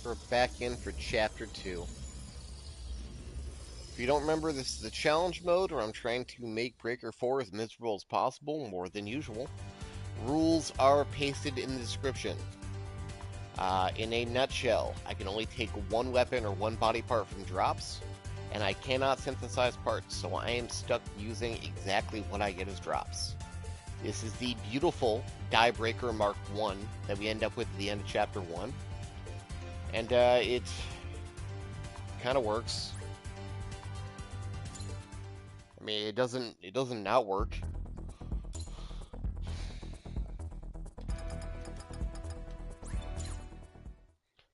We're back in for Chapter 2. If you don't remember, this is the challenge mode where I'm trying to make Breaker 4 as miserable as possible, more than usual. Rules are pasted in the description. In a nutshell, I can only take one weapon or one body part from drops, and I cannot synthesize parts, so I am stuck using exactly what I get as drops. This is the beautiful Die Breaker Mark 1 that we end up with at the end of Chapter 1. And it kind of works. I mean, it doesn't not work.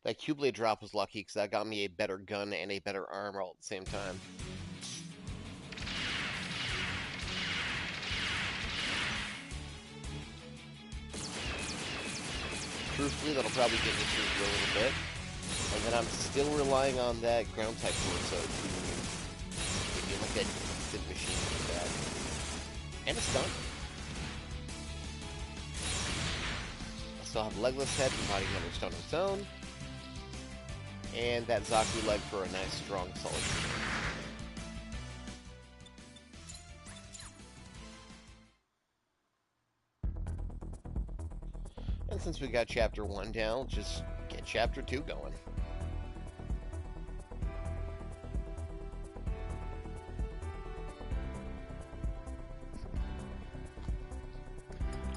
That Q-Blade drop was lucky because that got me a better gun and a better armor all at the same time. Truthfully, that'll probably get me through for a little bit. And then I'm still relying on that ground type torso to give me like a decent machine like that. And a stun. I still have Legless Head providing another stun of its own. And that Zaku leg for a nice, strong, solid kill. And since we got Chapter 1 down, just get Chapter 2 going.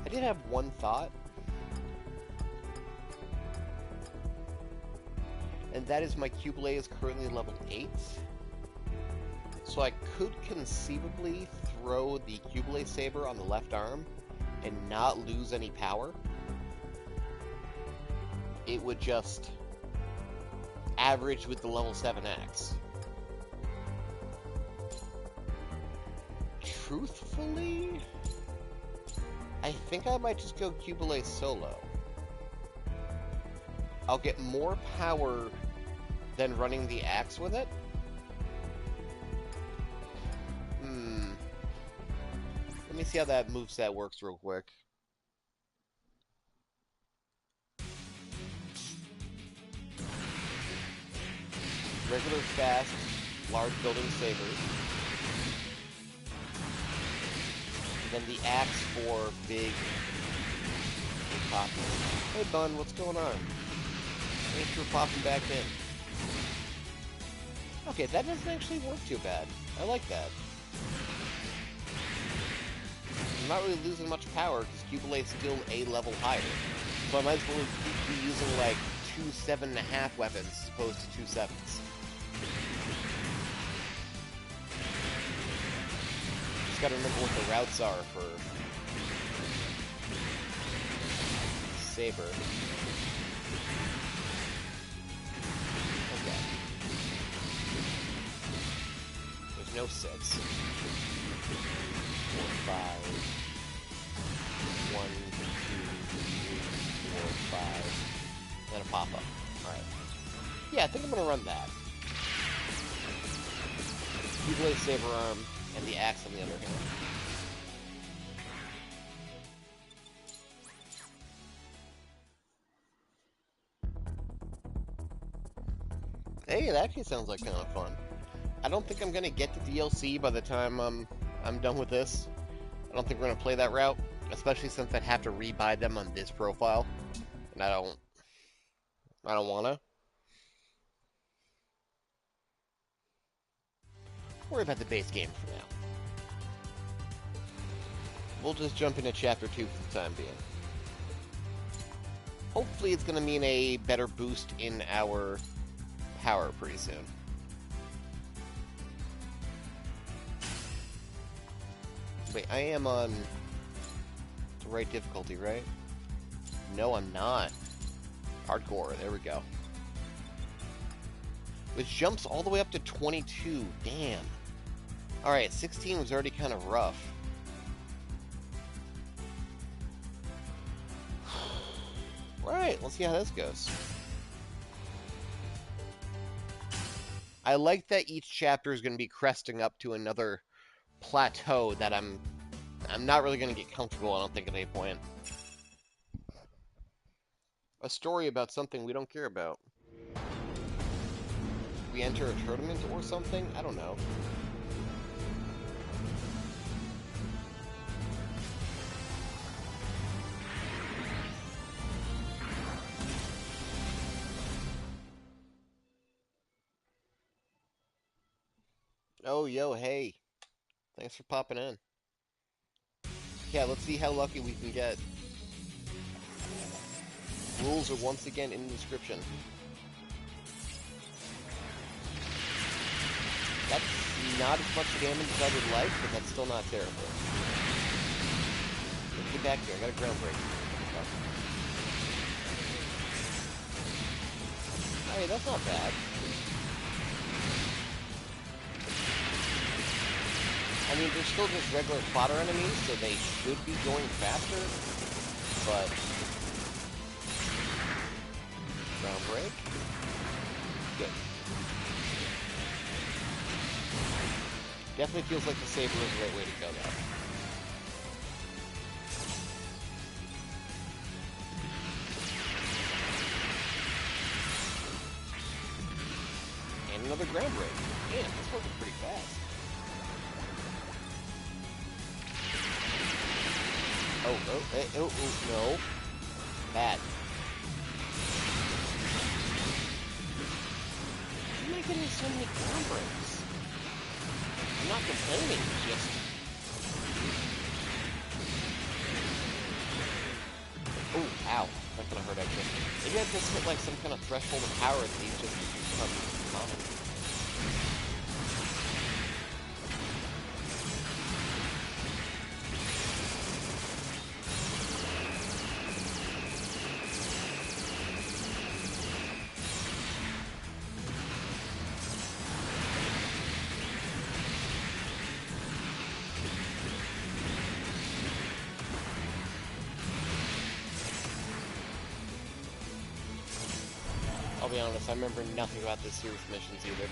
I did have one thought. And that is my Qubelay is currently level 8. So I could conceivably throw the Qubelay Saber on the left arm and not lose any power. It would just average with the level 7 axe. Truthfully, I think I might just go Qubelay solo. I'll get more power than running the axe with it. Let me see how that moveset works real quick. Regular, fast, large building sabers. And then the axe for big popping. Hey Bun, what's going on? Thanks for popping back in. Okay, that doesn't actually work too bad. I like that. I'm not really losing much power because Qubelay is still a level higher. So I might as well be using like 2 7.5 weapons as opposed to 2 7s. Just gotta remember what the routes are for Saber. Okay. There's no 6. 4, 5. 1, 2, 3, 4, 5. And a pop-up. Alright. Yeah, I think I'm gonna run that. Qubelay Saber Arm, and the axe on the other hand. Hey, it actually sounds like kind of fun. I don't think I'm gonna get to DLC by the time I'm done with this. I don't think we're gonna play that route, especially since I'd have to rebuy them on this profile, and I don't wanna. Worry about the base game for now. We'll just jump into Chapter 2 for the time being. Hopefully it's gonna mean a better boost in our power pretty soon. Wait, I am on the right difficulty, right? No, I'm not. Hardcore, there we go. Which jumps all the way up to 22, damn. Alright, 16 was already kind of rough. Alright, let's see how this goes. I like that each chapter is going to be cresting up to another plateau that I'm not really going to get comfortable, I don't think, at any point. A story about something we don't care about. We enter a tournament or something? I don't know. Oh, yo, hey. Thanks for popping in. Yeah, let's see how lucky we can get. Rules are once again in the description. That's not as much damage as I would like, but that's still not terrible. Let's get back here. I got a ground break. Hey, that's not bad. I mean, they're still just regular fodder enemies, so they should be going faster, but... Ground break. Good. Definitely feels like the Saber is the right way to go, though. And another ground break. Damn, this working pretty fast. Oh, no. Bad. getting so many ground breaks? I'm not complaining, it's just... Oh, ow. That kinda hurt, actually. Maybe I just hit, like, some kind of threshold of power that these just become common. I'll be honest, I remember nothing about this series of missions either.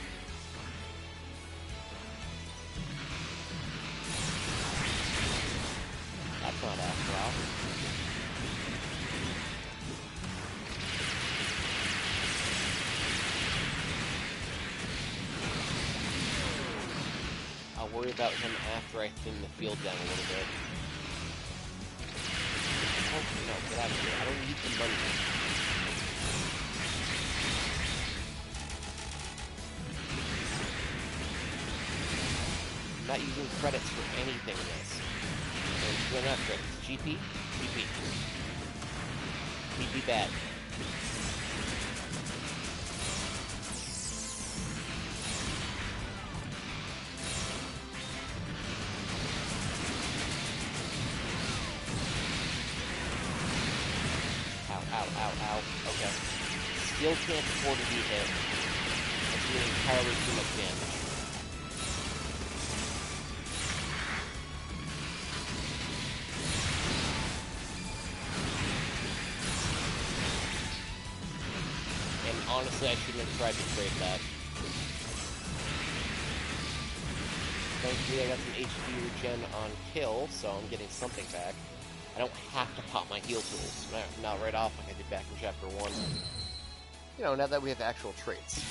That's not Astral. I'll worry about him after I thin the field down a little bit. Oh, no, get out of here. I don't need the money. Not using credits for anything in this. Well, not credits. GP? GP. GP bad. Ow, ow, ow, ow. Okay. Still can't afford to be hit. That's doing entirely too much damage. Honestly, I shouldn't have tried to trade that. Thankfully, I got some HP regen on kill, so I'm getting something back. I don't have to pop my heal tools. Not right off like I did back in Chapter 1. You know, now that we have actual traits.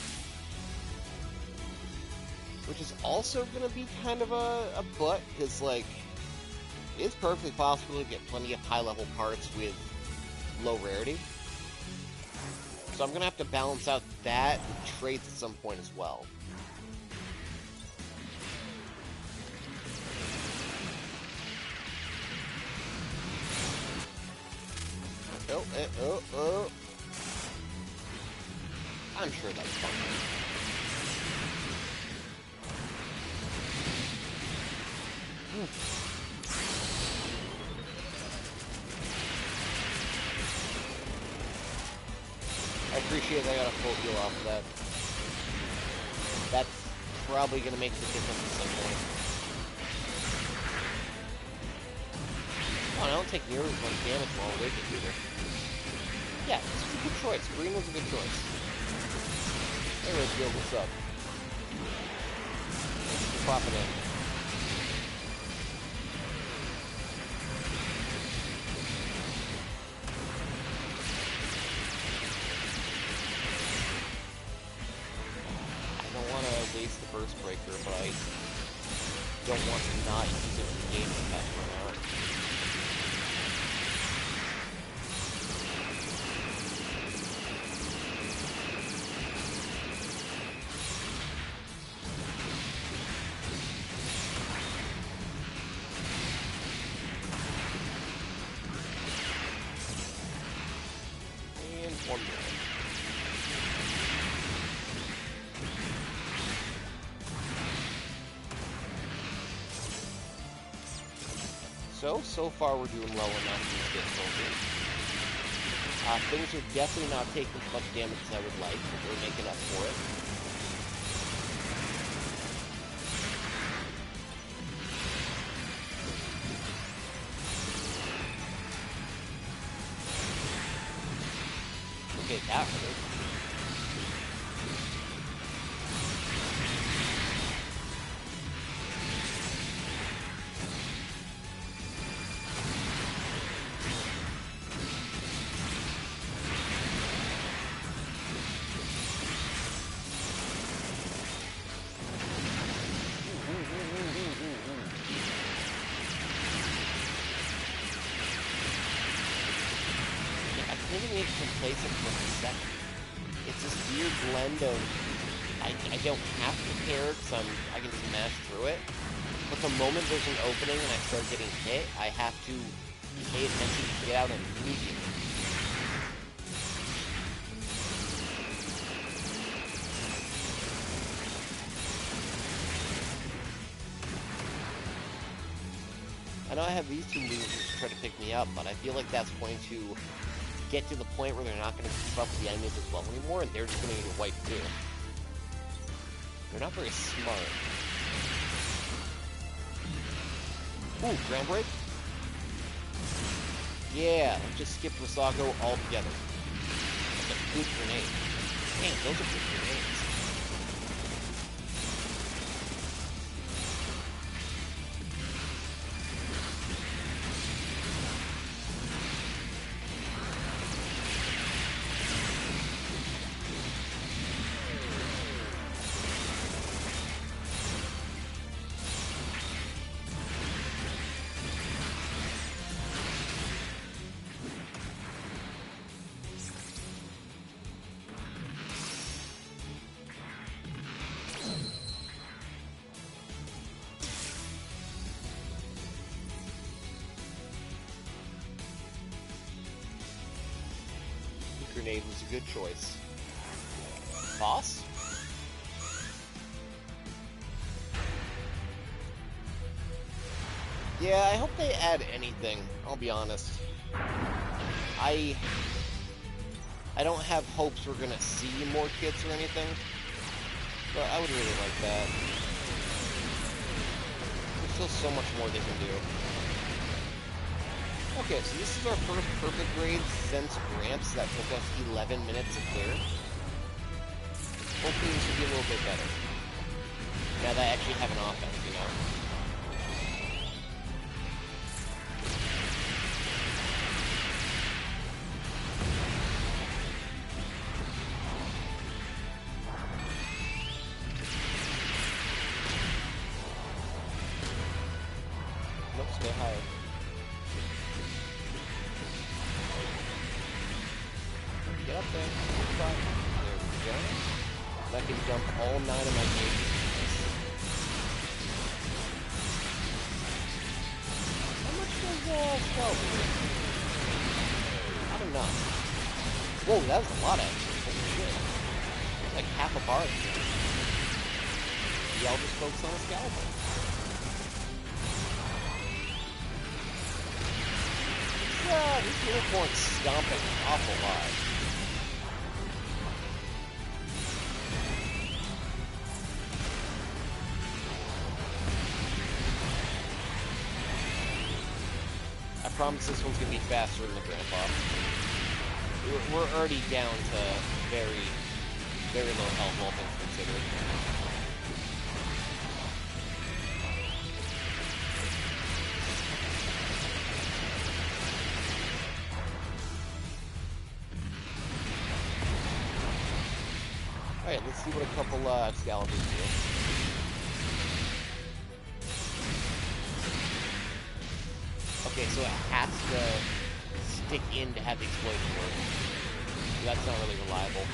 Which is also going to be kind of a butt, because, like, it's perfectly possible to get plenty of high-level parts with low rarity. So I'm going to have to balance out that with traits at some point as well. Oh. I'm sure that's fun. I appreciate that I got a full heal off of that. That's probably going to make the difference at some point. Oh, I don't take nearly as much damage while awakened either. Yeah, this was a good choice. Green was a good choice. Hey, Redfield, what's up? Thanks for popping in. Waste the burst breaker, but I don't want to not use it when the game has run out. And one more. So far we're doing well enough to get soldiers. Things are definitely not taking as much damage as I would like, but we're making up for it. Okay, that hurt. Complacent for a second. It's this weird blend of I don't have to care because I can just mash through it. But the moment there's an opening and I start getting hit, I have to pay attention to get out immediately. I know I have these two moves to try to pick me up, but I feel like that's going to get to the point where they're not going to keep up with the enemies as well anymore, and they're just going to get wiped too. They're not very smart. Ooh, ground break? Yeah, let's just skip Rasago altogether. That's a good grenade. Man, those are good grenades. Grenade was a good choice. Boss? Yeah, I hope they add anything, I'll be honest. I don't have hopes we're gonna see more kits or anything, but I would really like that. There's still so much more they can do. Okay, so this is our first perfect grade since Gramps that took us 11 minutes to clear. Hopefully this will be a little bit better. Now that I actually have an offense, you know? Nope, stay higher. Get up there. There we go. And I can jump all 9 of my gauges. How much does Scalper do? Not enough. Whoa, that was a lot actually. Holy shit. It's like half a bar. Yeah, I'll just focus on a Scalper. Yeah, this unicorn's stomping an awful lot. I promise this one's gonna be faster than the Grandpa. We're already down to very, very low health, all things considered. Alright, let's see what a couple Excaliburs do. Okay, so it has to stick in to have the explosion work. That's not really reliable.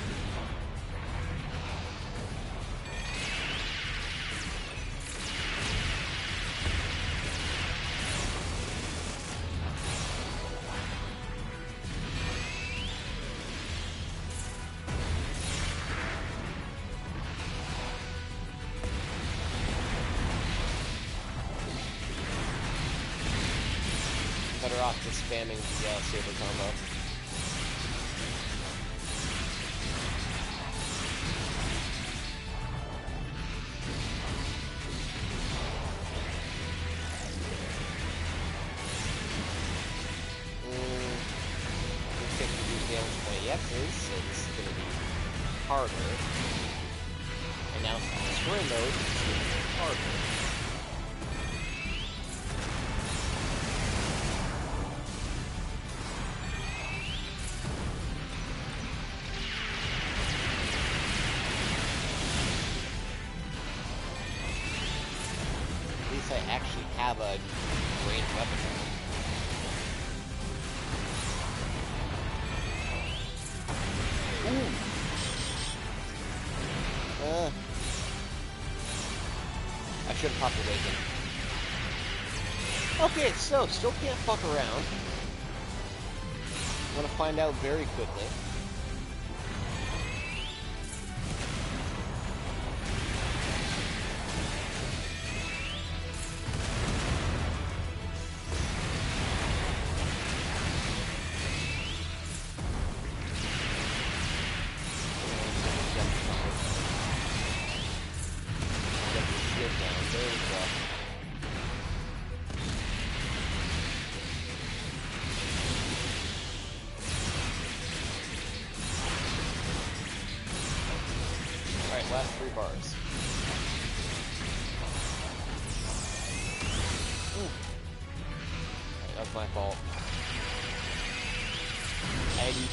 Better off just spamming the saber combo. We're taking these damage from my X's, so this is going to be harder. And now story mode is going to be harder. I actually have a ranged weapon. Ooh. should pop awaken. Okay, so still can't fuck around. Want to find out very quickly. Last 3 bars. Right, that was my fault. Eddie.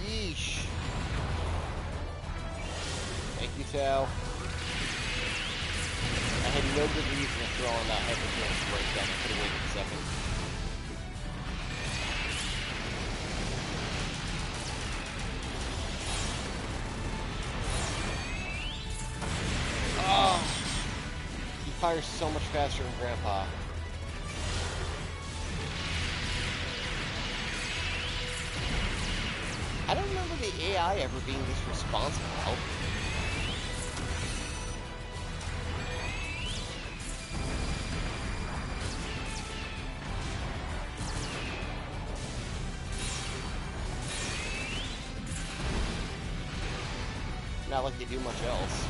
Yeesh. Thank you, Tao. I had no good reason to throw on that hypercurrent breakdown. I could have waited a second. Fires so much faster than Grandpa. I don't remember the AI ever being this responsible. Not like they do much else.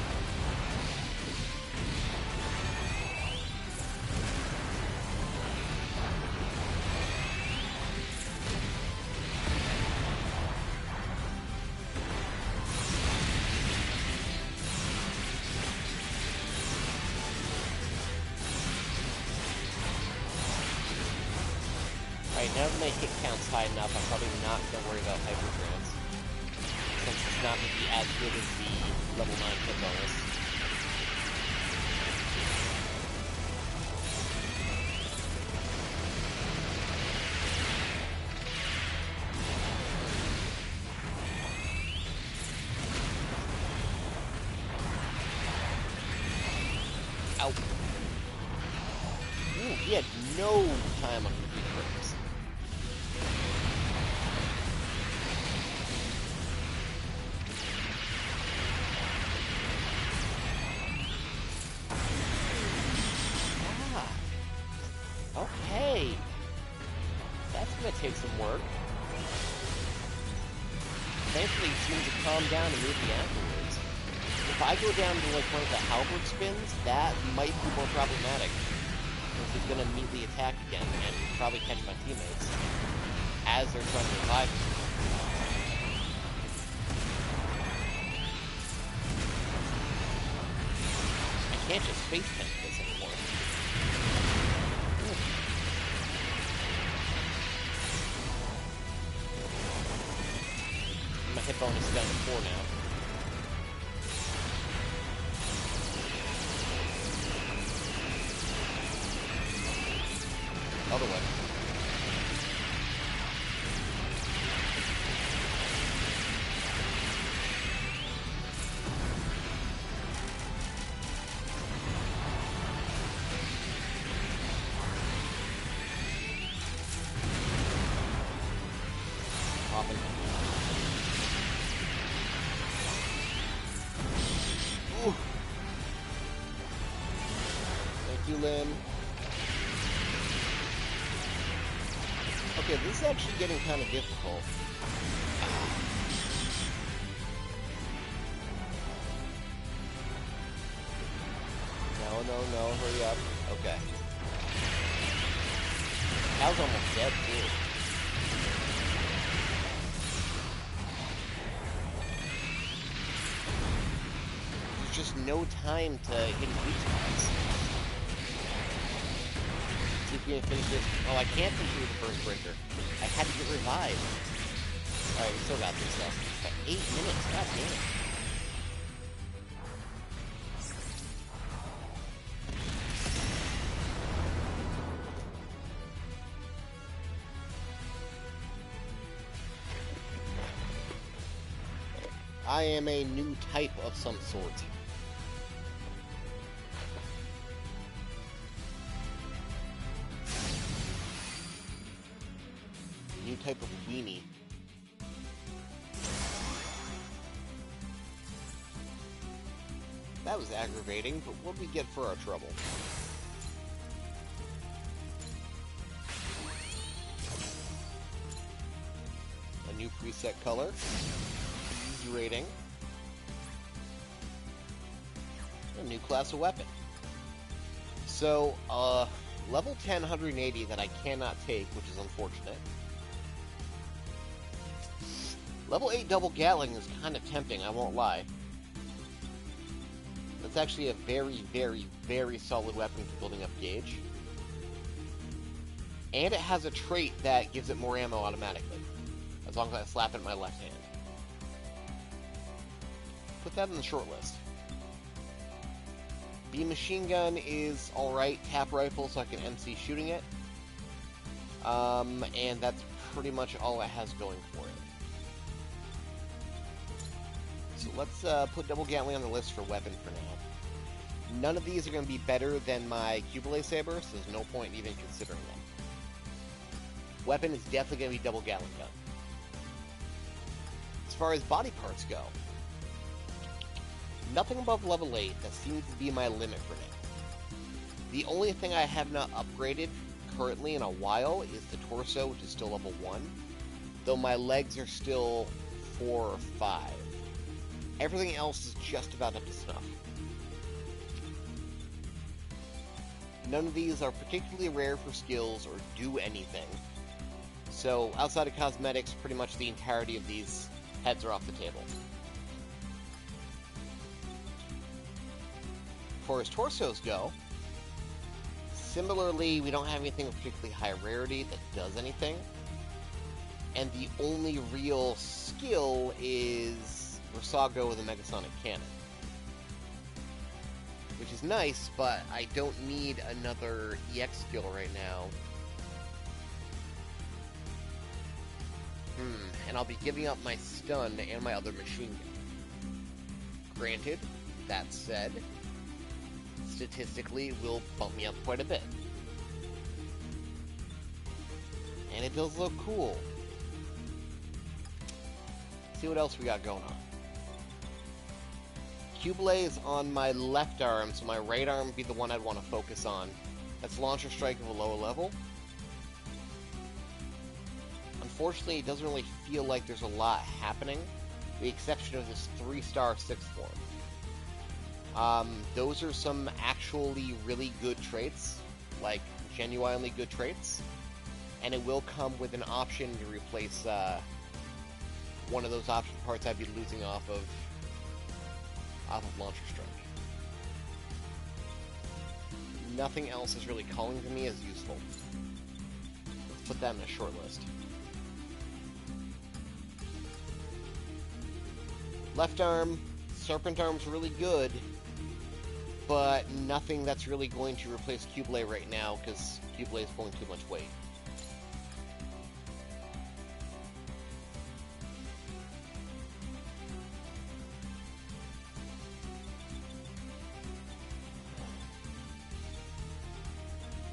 Now that my hit count's high enough, I'm probably not going to worry about hypertrans, since it's not going to be as good as the level 9 hit bonus. Ow. Ooh, he had no time on computer breaks. Okay. That's gonna take some work. Thankfully, he seems to calm down immediately afterwards. If I go down to like one of the halberd spins, that might be more problematic. Because he's gonna immediately attack again and probably catch my teammates as they're trying to revive me. I can't just face tank this anymore. My hit bonus is down to 4 now. Other way. Popping. Ooh. Thank you, Lynn. Okay, this is actually getting kind of difficult. No, hurry up. Okay. Cal's almost dead, too. There's just no time to hit weak spots. See if we can finish this. Oh, I can't finish with the first breaker. I had to get revived. Alright, we still got this stuff. But 8 minutes, god damn it. I am a new type of some sort. That was aggravating, but what do we get for our trouble? A new preset color. Easy rating. A new class of weapon. So, level 10 180 that I cannot take, which is unfortunate. Level 8 double Gatling is kind of tempting, I won't lie. That's actually a very, very, very solid weapon for building up gauge. And it has a trait that gives it more ammo automatically, as long as I slap it in my left hand. Put that in the short list. Beam machine gun is alright, tap rifle so I can MC shooting it. And that's pretty much all it has going for it. So let's put double Gatling on the list for weapon for now. None of these are going to be better than my Cubile Saber, so there's no point in even considering them. Weapon is definitely going to be double Gatling gun. As far as body parts go, nothing above level 8. That seems to be my limit for now. The only thing I have not upgraded currently in a while is the torso, which is still level 1, though my legs are still 4 or 5. Everything else is just about up to snuff. None of these are particularly rare for skills or do anything. So, outside of cosmetics, pretty much the entirety of these heads are off the table. As far as torsos go, similarly, we don't have anything of particularly high rarity that does anything. And the only real skill is Rasago with a Megasonic Cannon. Which is nice, but I don't need another EX skill right now. And I'll be giving up my stun and my other machine gun. Granted, that said, statistically it will bump me up quite a bit. And it does look cool. See what else we got going on. Cubile is on my left arm, so my right arm would be the one I'd want to focus on. That's Launcher Strike of a lower level. Unfortunately, it doesn't really feel like there's a lot happening, with the exception of this 3-star 6th form. Those are some actually really good traits, like genuinely good traits, and it will come with an option to replace one of those option parts I'd be losing off of Launcher Strike. Nothing else is really calling to me as useful. Let's put that in a short list. Left arm, Serpent Arm's really good, but nothing that's really going to replace Cubile right now, because Cubile is pulling too much weight.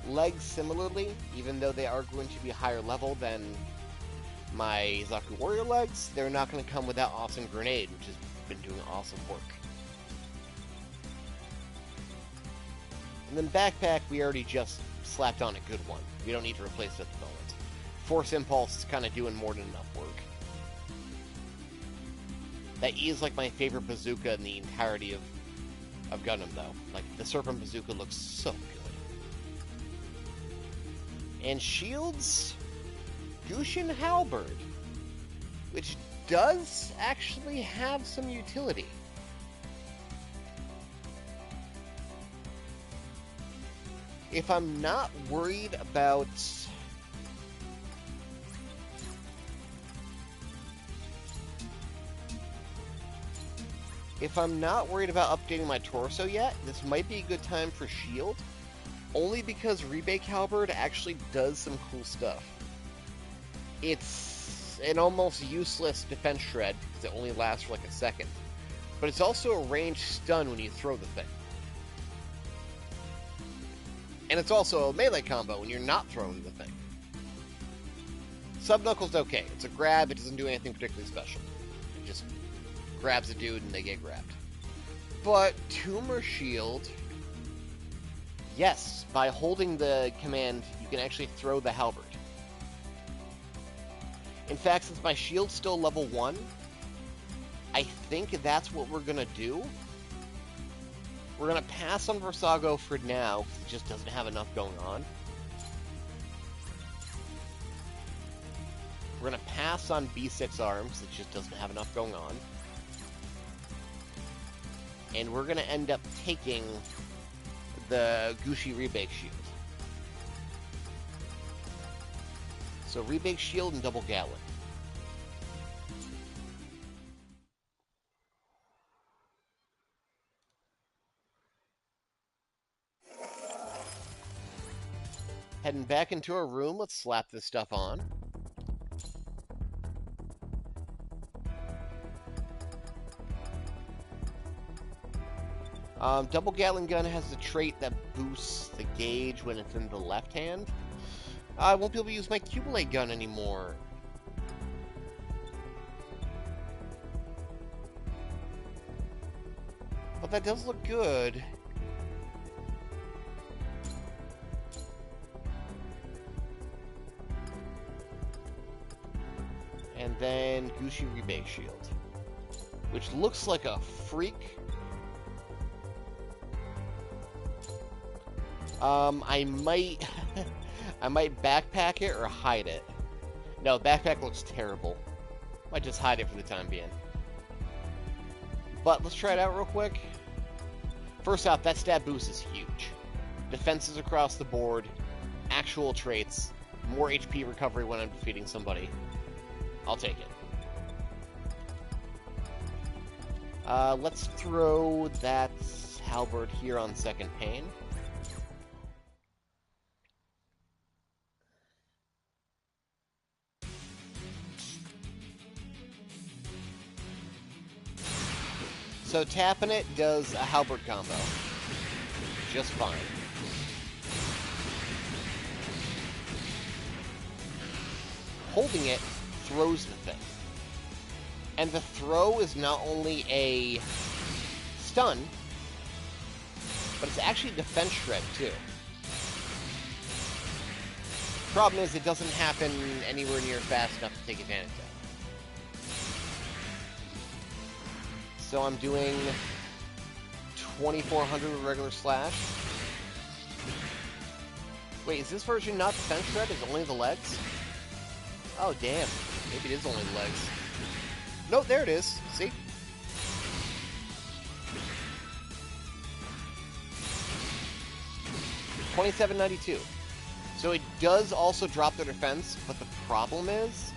Legs, similarly, even though they are going to be higher level than my Zaku Warrior legs, they're not going to come with that awesome grenade, which has been doing awesome work. And then backpack, we already just slapped on a good one. We don't need to replace it at the moment. Force Impulse is kind of doing more than enough work. That is like my favorite bazooka in the entirety of Gundam, though. Like, the Serpent Bazooka looks so good. And shields, Gushin Halberd, which does actually have some utility. If I'm not worried about updating my torso yet, this might be a good time for shield. Only because Rebake Halberd actually does some cool stuff. It's an almost useless defense shred, because it only lasts for like a second. But it's also a ranged stun when you throw the thing. And it's also a melee combo when you're not throwing the thing. Sub-Knuckle's okay. It's a grab, it doesn't do anything particularly special. It just grabs a dude and they get grabbed. But Tumor Shield... Yes, by holding the command, you can actually throw the halberd. In fact, since my shield's still level 1, I think that's what we're going to do. We're going to pass on Versago for now, because it just doesn't have enough going on. We're going to pass on B6 arms, it just doesn't have enough going on. And we're going to end up taking the Gushi Rebake Shield. So Rebake Shield and Double Gatling. Heading back into our room, let's slap this stuff on. Double Gatling Gun has a trait that boosts the gauge when it's in the left hand. I won't be able to use my Cubolate gun anymore. But that does look good. And then Gushi Rebake Shield, which looks like a freak. I might I might backpack it or hide it. No, backpack looks terrible. Might just hide it for the time being. But let's try it out real quick. First off, that stat boost is huge. Defenses across the board, actual traits, more HP recovery when I'm defeating somebody. I'll take it. Let's throw that halberd here on second pane. So tapping it does a halberd combo. Just fine. Holding it throws the thing. And the throw is not only a stun, but it's actually a defense shred too. Problem is, it doesn't happen anywhere near fast enough to take advantage of. So I'm doing 2400 with regular slash. Wait, is this version not defense shred? Is it only the legs? Oh, damn. Maybe it is only the legs. Nope, there it is. See? $27.92. So it does also drop their defense, but the problem is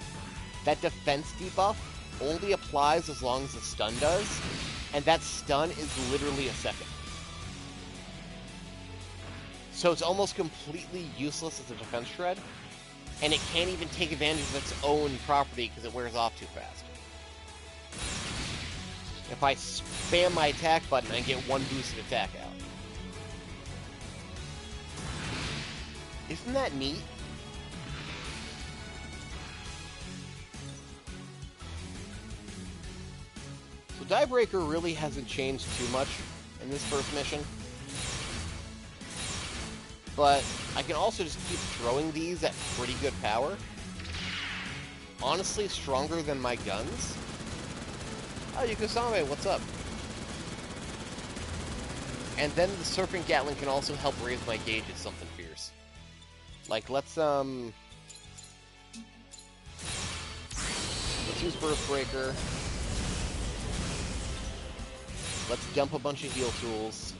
that defense debuff only applies as long as the stun does, and that stun is literally a second. So it's almost completely useless as a defense shred, and it can't even take advantage of its own property because it wears off too fast. If I spam my attack button, I get one boosted attack out. Isn't that neat? So Diebreaker really hasn't changed too much in this first mission. But I can also just keep throwing these at pretty good power. Honestly, stronger than my guns. Oh, Yukosame, what's up? And then the Serpent Gatling can also help raise my gauge at something fierce. Like, let's use Burst Breaker. Let's dump a bunch of heal tools.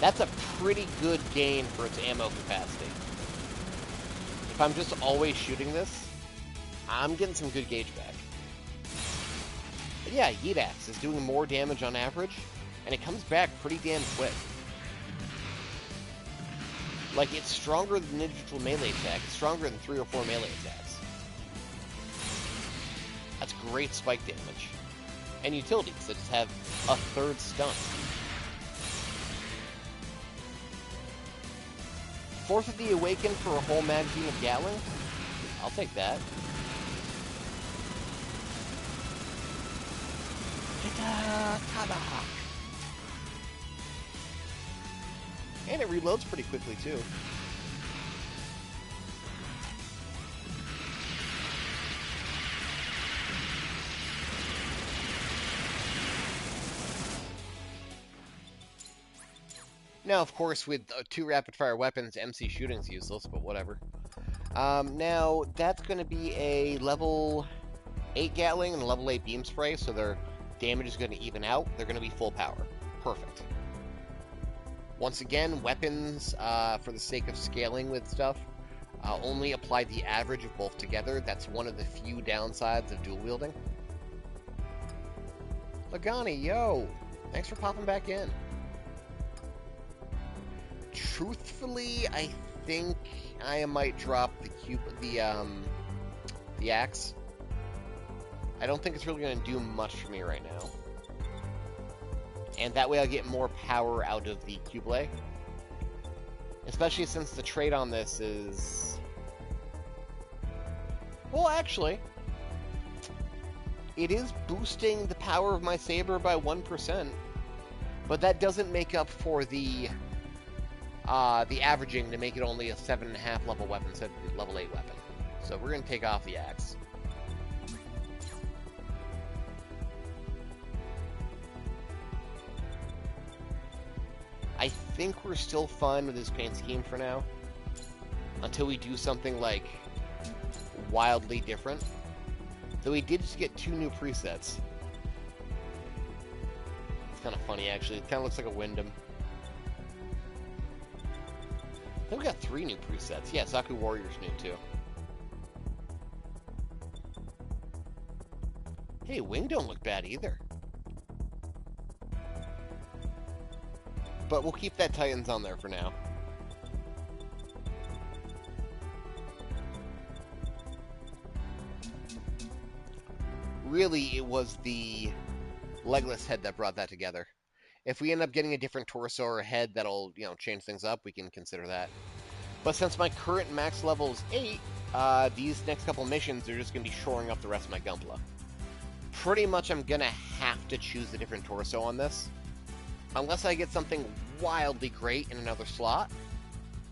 That's a pretty good gain for its ammo capacity. If I'm just always shooting this, I'm getting some good gauge back. But yeah, Yeet Axe is doing more damage on average, and it comes back pretty damn quick. Like, it's stronger than individual melee attack. It's stronger than 3 or 4 melee attacks. That's great spike damage. And utilities that just have a third stun. Force of the Awakened for a whole magazine of Gatling? I'll take that. And it reloads pretty quickly, too. Now, of course, with 2 rapid-fire weapons, MC shooting's useless, but whatever. Now, that's going to be a level 8 Gatling and a level 8 Beam Spray, so their damage is going to even out. They're going to be full power. Perfect. Once again, weapons, for the sake of scaling with stuff, only apply the average of both together. That's one of the few downsides of dual wielding. Lagani, yo! Thanks for popping back in. Truthfully, I think I might drop the axe. I don't think it's really going to do much for me right now. And that way I'll get more power out of the Q-Blade. Especially since the trait on this is... Well, actually, it is boosting the power of my saber by 1%. But that doesn't make up for the averaging to make it only a 7.5 level weapon instead of the level 8 weapon. So we're going to take off the axe. I think we're still fine with this paint scheme for now. Until we do something, like, wildly different. Though we did just get 2 new presets. It's kind of funny, actually. It kind of looks like a Wyndham. I think we got 3 new presets. Yeah, Saku Warrior's new, too. Hey, Wing don't look bad either. But we'll keep that Titans on there for now. Really, it was the legless head that brought that together. If we end up getting a different torso or a head that'll, change things up, we can consider that. But since my current max level is 8, these next couple missions are just going to be shoring up the rest of my Gunpla. Pretty much I'm going to have to choose a different torso on this. Unless I get something wildly great in another slot,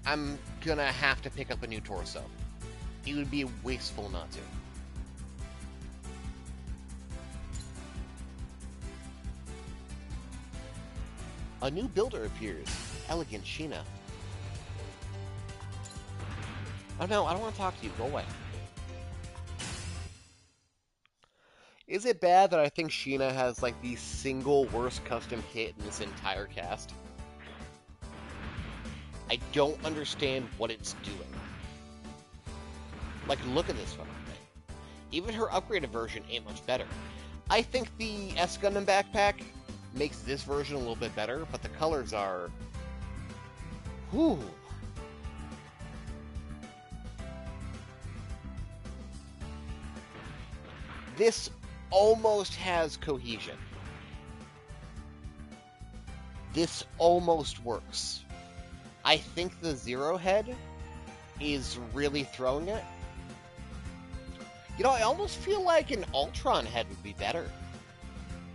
I'm going to have to pick up a new torso. It would be wasteful not to. A new builder appears. Elegant Sheena. Oh no, I don't want to talk to you. Go away. Is it bad that I think Sheena has, like, the single worst custom kit in this entire cast? I don't understand what it's doing. Like, look at this fucking thing. Even her upgraded version ain't much better. I think the S Gundam backpack makes this version a little bit better, but the colors are... Whew. This almost has cohesion. This almost works. I think the Zero head is really throwing it. I almost feel like an Ultron head would be better.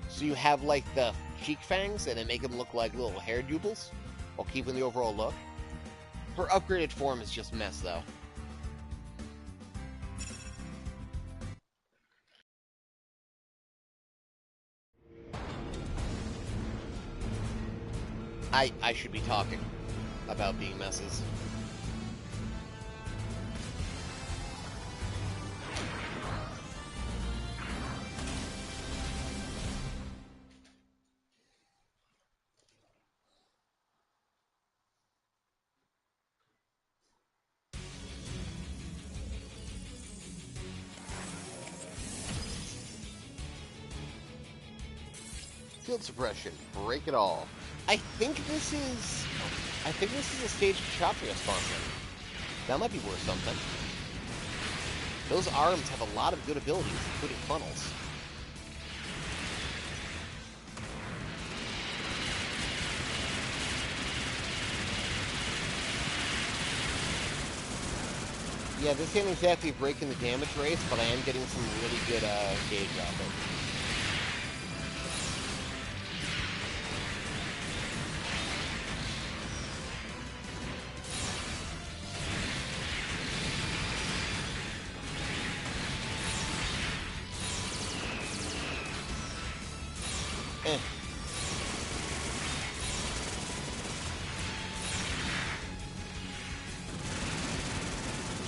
So you have, like, the cheek fangs, and then make them look like little hair doodles, while keeping the overall look. Her upgraded form is just mess, though. I should be talking about being messes. Field suppression, break it all. I think this is a stage Kshatriya sponsor. That might be worth something. Those arms have a lot of good abilities, including funnels. Yeah, this ain't exactly breaking the damage race, but I am getting some really good gauge off it.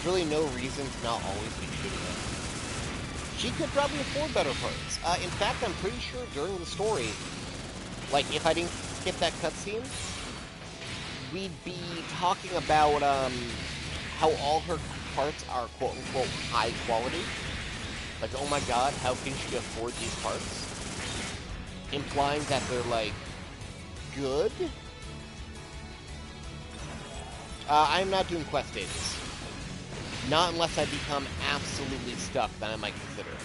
There's really no reason to not always be shooting it. She could probably afford better parts. In fact, I'm pretty sure during the story, like, if I didn't skip that cutscene, we'd be talking about how all her parts are quote-unquote high quality. Like, oh my god, how can she afford these parts? Implying that they're, like, good? I'm not doing quest stages. Not unless I become absolutely stuck, then I might consider it.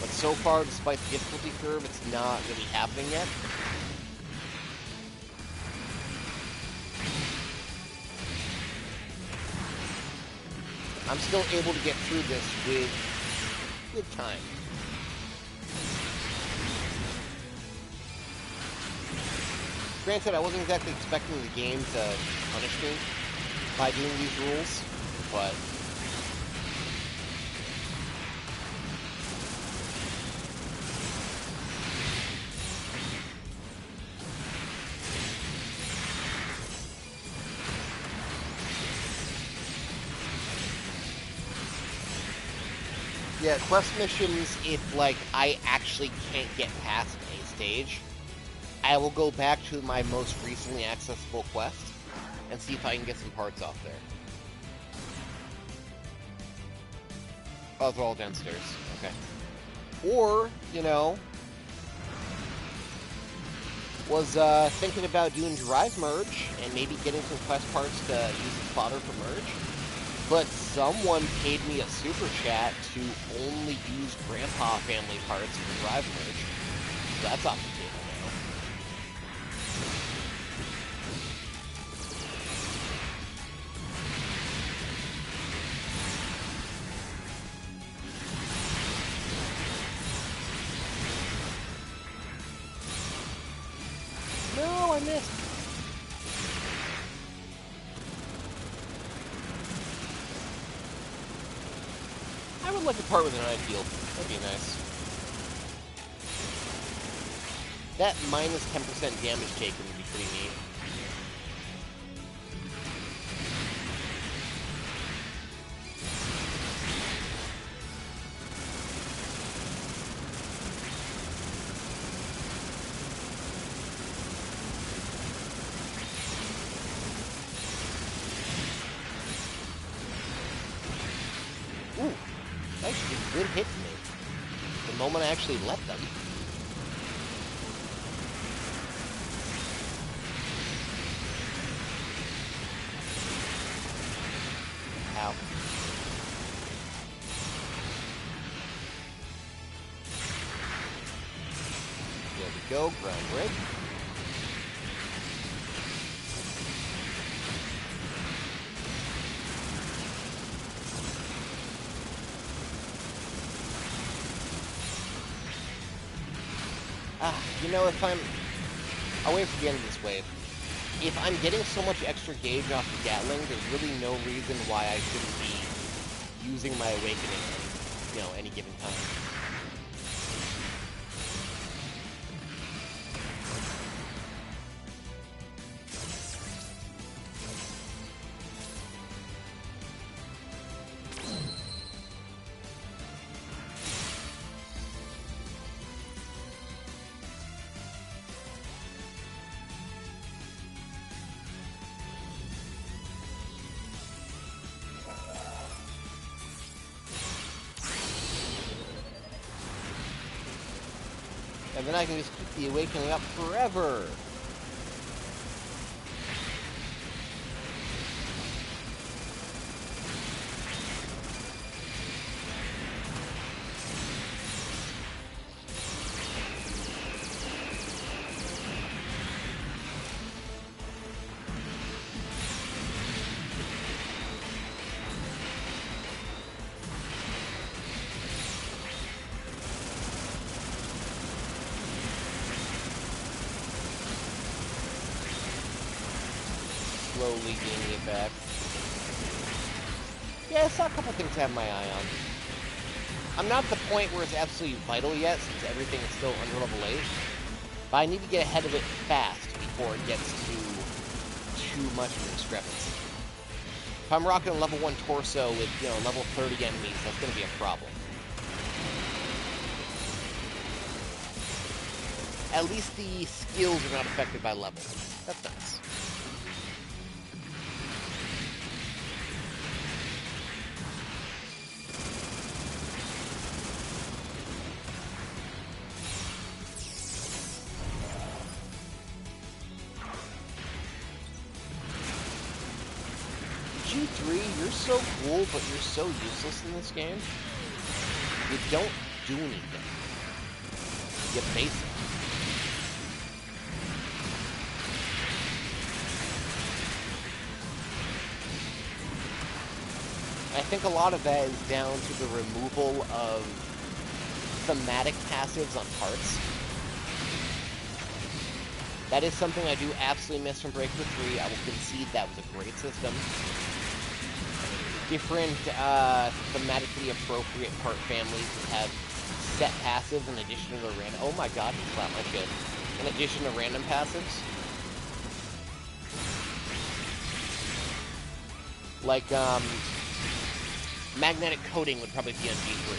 But so far, despite the difficulty curve, it's not really happening yet. I'm still able to get through this with time. Granted, I wasn't exactly expecting the game to punish me by doing these rules, but yeah, quest missions, if, like, I actually can't get past a stage, I will go back to my most recently accessible quest and see if I can get some parts off there. Oh, they're all downstairs. Okay. Or, you know, was thinking about doing Derive Merge and maybe getting some quest parts to use as fodder for Merge. But someone paid me a super chat to only use Grandpa family parts for Derive Merge. So that's off the table now. No, I missed. I would like a part with an eye field. That'd be nice. That minus 10% damage taken would be pretty neat. Ooh, that actually did a good hit to me. The moment I actually let them. Ow. There we go, ground break. You know, I'll wait for the end of this wave. If I'm getting so much extra gauge off the Gatling, there's really no reason why I shouldn't be using my Awakening at, you know, any given time. And then I can just keep the Awakening up forever. slowly gaining it back. Yeah, I saw a couple things I have my eye on. I'm not at the point where it's absolutely vital yet, since everything is still under level 8. But I need to get ahead of it fast before it gets to too much of a discrepancy. If I'm rocking a level 1 torso with, you know, level 30 enemies, that's going to be a problem. At least the skills are not affected by level. That's nice. G3, you're so cool, but you're so useless in this game. You don't do anything. You basic. I think a lot of that is down to the removal of thematic passives on parts. That is something I do absolutely miss from Breaker 3. I will concede that was a great system. Different thematically appropriate part families have set passives in addition to the random... Oh my god, he slapped my shit. In addition to random passives. Like, magnetic coating would probably be on G3.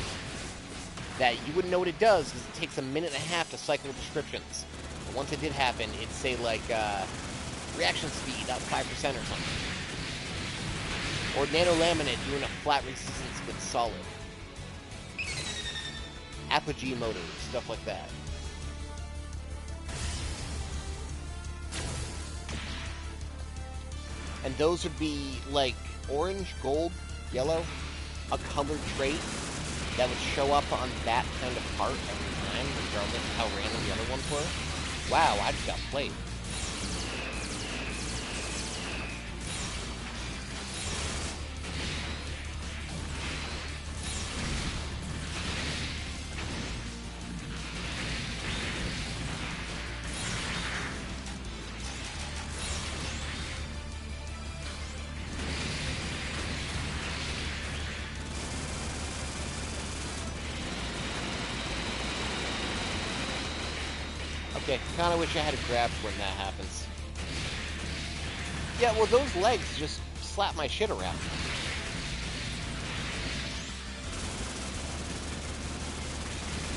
That you wouldn't know what it does because it takes a minute and a half to cycle descriptions. But once it did happen, it'd say like reaction speed up 5% or something. Or nanolaminate doing a flat resistance with solid. Apogee motors, stuff like that. And those would be like orange, gold, yellow, a colored trait that would show up on that kind of part every time, regardless of how random the other ones were. Wow, I just got played. Okay, kinda wish I had a grab when that happens. Yeah, well, those legs just slap my shit around.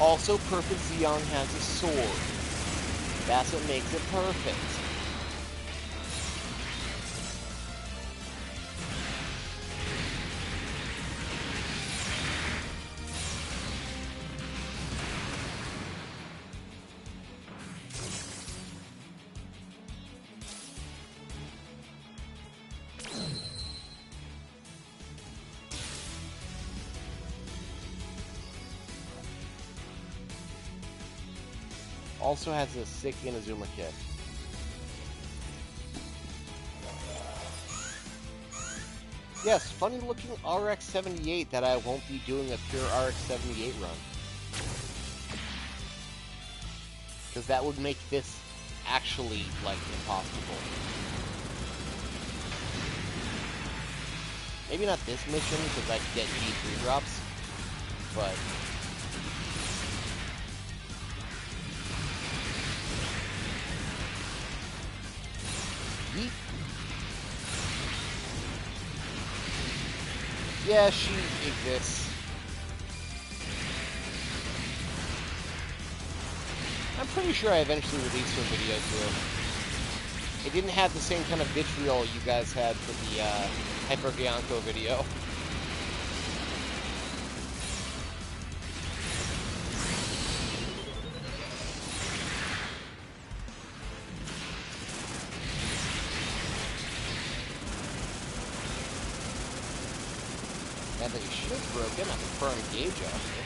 Also, Perfect Zeong has a sword. That's what makes it perfect. Also has a sick Inazuma kit. Yes, funny looking RX-78 that I won't be doing a pure RX-78 run. Because that would make this actually, like, impossible. Maybe not this mission, because I could get G3 drops, but... Yeah, she exists. I'm pretty sure I eventually released her video too. It didn't have the same kind of vitriol you guys had for the Hypergianco video. That thing should have broken. I'm a firm gauge off here.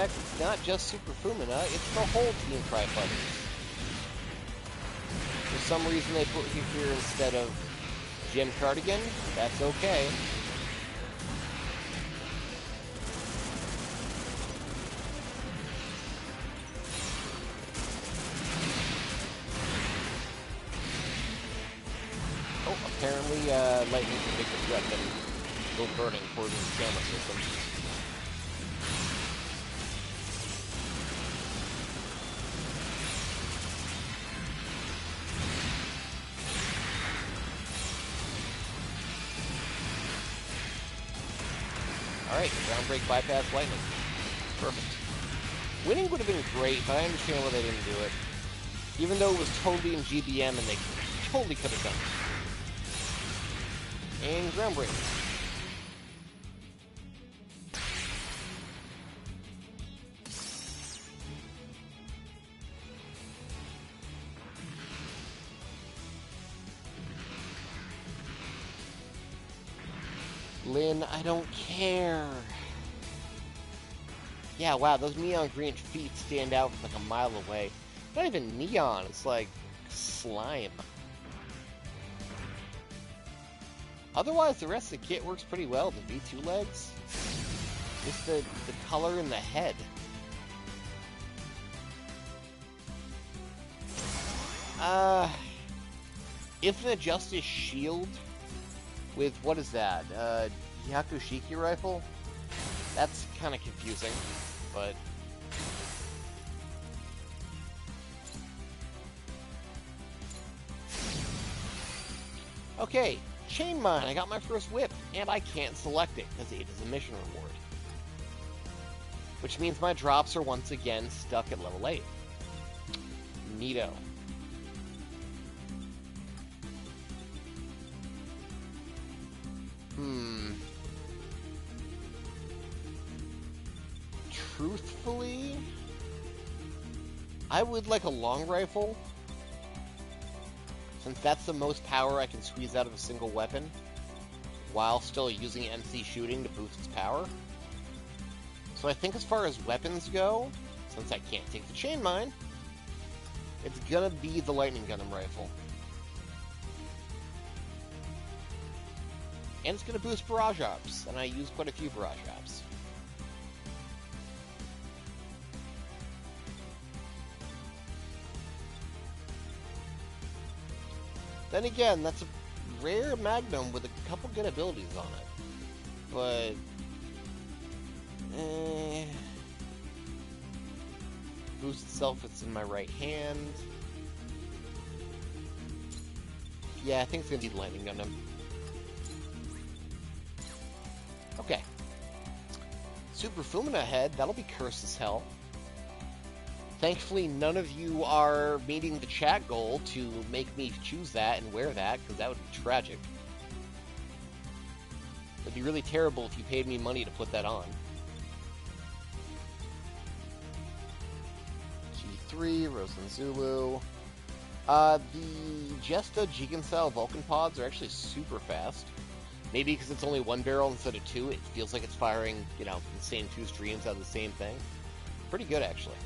fact, it's not just Super Fumina, it's the whole Team Tri-Fighters. For some reason they put you here instead of Jim Cardigan. That's okay. Oh, apparently lightning's a bigger threat than Build Burning for the camera system. Alright, ground break bypass lightning. Perfect. Winning would have been great, but I understand why they didn't do it. Even though it was totally in GBM and they totally could have done it. And ground break. Lynn, I don't care. Yeah, wow, those neon green feet stand out from like a mile away. Not even neon, it's like slime. Otherwise, the rest of the kit works pretty well. The V2 legs, just the color in the head. Infinite Justice shield with, what is that, Yakushiki rifle? That's kind of confusing, but... Okay, Chain Mine, I got my first whip, and I can't select it, because it is a mission reward. Which means my drops are once again stuck at level 8. Neato. Truthfully, I would like a long rifle, since that's the most power I can squeeze out of a single weapon, while still using MC shooting to boost its power. So I think as far as weapons go, since I can't take the Chain Mine, it's gonna be the Lightning Gun'em rifle. And it's gonna boost barrage ops, and I use quite a few barrage ops. Then again, that's a rare Magnum with a couple good abilities on it. But... boost itself, it's in my right hand. Yeah, I think it's gonna be the Lightning Gundam. Okay. Super Fumina head, that'll be cursed as hell. Thankfully, none of you are meeting the chat goal to make me choose that and wear that, because that would be tragic. It'd be really terrible if you paid me money to put that on. G3, Rosen Zulu. The Jesta Jigen-style Vulcan pods are actually super fast. Maybe because it's only one barrel instead of two, it feels like it's firing, you know, the same two streams out of the same thing. Pretty good, actually.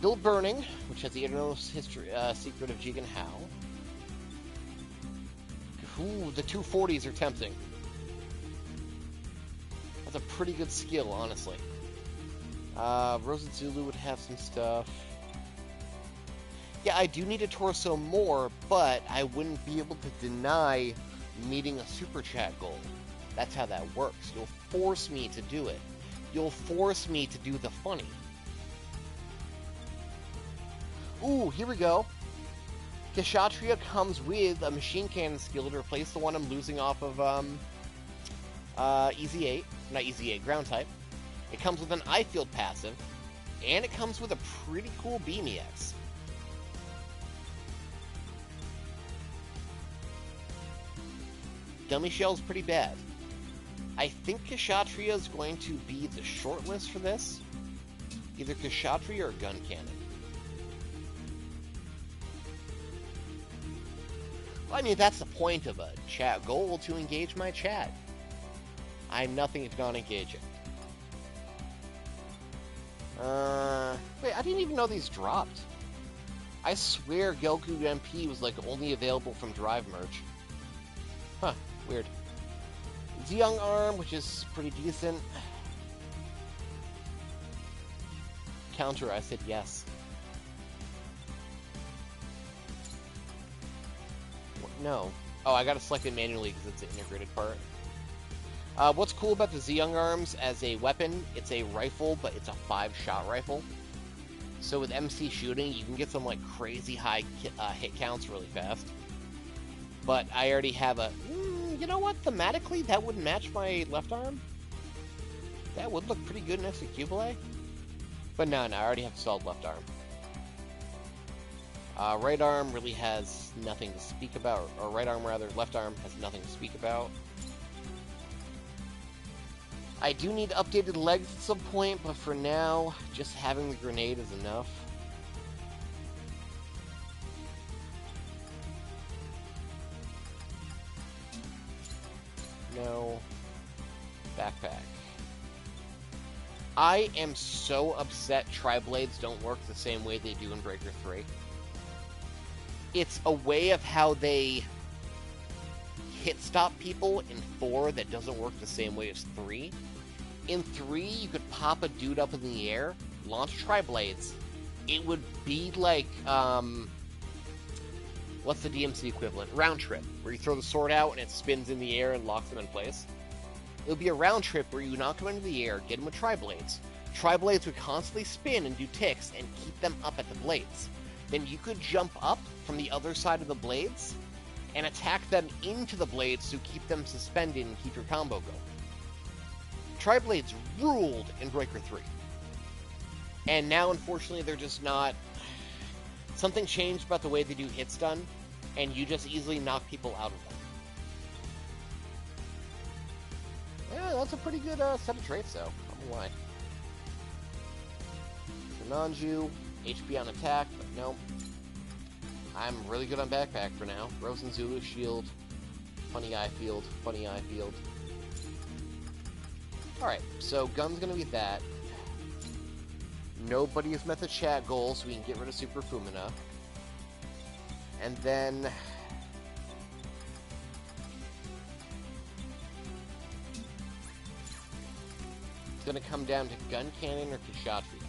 Build Burning, which has the innermost history, secret of Jigen Hao. Ooh, the 240s are tempting. That's a pretty good skill, honestly. Rosen Zulu would have some stuff. Yeah, I do need a torso more, but I wouldn't be able to deny meeting a Sueprchat goal. That's how that works. You'll force me to do it. You'll force me to do the funny. Ooh, here we go. Kshatriya comes with a machine cannon skill to replace the one I'm losing off of, Easy 8. Not Easy 8, ground type. It comes with an I-Field passive, and it comes with a pretty cool Beam EX. Dummy Shell's pretty bad. I think Kshatriya is going to be the shortlist for this. Either Kshatriya or Gun Cannon. Well, I mean, that's the point of a chat goal, to engage my chat. I'm nothing if not engaging. Wait, I didn't even know these dropped. I swear Goku MP was like only available from Derive Merge. Huh, weird. Young Arm, which is pretty decent. Counter, I said yes. What? No. Oh, I gotta select it manually because it's an integrated part. What's cool about the Young Arms as a weapon, it's a rifle, but it's a 5-shot rifle. So with MC shooting, you can get some like crazy high hit counts really fast. But I already have a... you know what? Thematically, that wouldn't match my left arm. That would look pretty good next to Cubile. But no, I already have a solid left arm. Right arm really has nothing to speak about. Or right arm, rather. Left arm has nothing to speak about. I do need updated legs at some point, but for now, just having the grenade is enough. No. Backpack. I am so upset Tri-Blades don't work the same way they do in Breaker 3. It's a way of how they hit stop people in 4 that doesn't work the same way as 3. In 3, you could pop a dude up in the air, launch Tri-Blades. It would be like, what's the DMC equivalent? Round trip, where you throw the sword out and it spins in the air and locks them in place. It would be a round trip where you knock them into the air, get them with Tri-Blades. Tri-Blades would constantly spin and do ticks and keep them up at the blades. Then you could jump up from the other side of the blades and attack them into the blades to keep them suspended and keep your combo going. Tri-Blades ruled in Breaker 3. And now, unfortunately, they're just not... Something changed about the way they do hit stun, and you just easily knock people out of them. Yeah, that's a pretty good set of traits, though. I'm gonna lie. Nanju, HP on attack, but no. I'm really good on backpack for now. Rose and Zulu shield. Funny eye field. Funny eye field. Alright, so gun's gonna be that. Nobody has met the chat goal, so we can get rid of Super Fumina. And then... it's gonna come down to Gun Cannon or Kshatriya.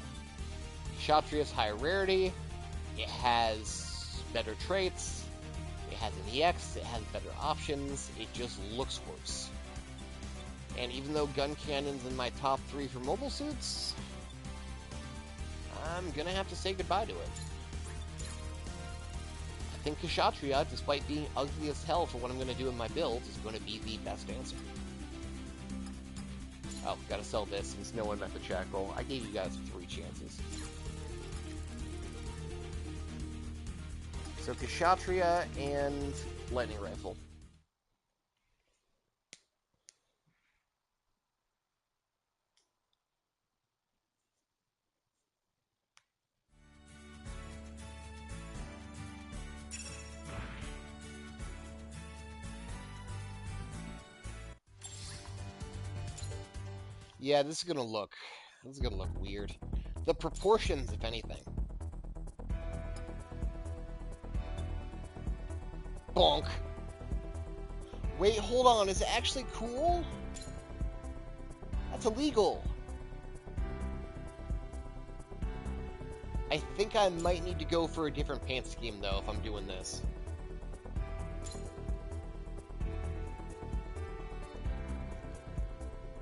Kshatriya is high rarity, it has better traits, it has an EX, it has better options, it just looks worse. And even though Gun Cannon's in my top 3 for mobile suits, I'm gonna have to say goodbye to it. I think Kshatriya, despite being ugly as hell for what I'm gonna do in my build, is gonna be the best answer. Oh, gotta sell this since no one met the chat goal. I gave you guys 3 chances. So Kshatriya and Lightning Rifle. Yeah, this is gonna look weird. The proportions, if anything. Bonk. Wait, hold on, is it actually cool? That's illegal. I think I might need to go for a different paint scheme, though, if I'm doing this.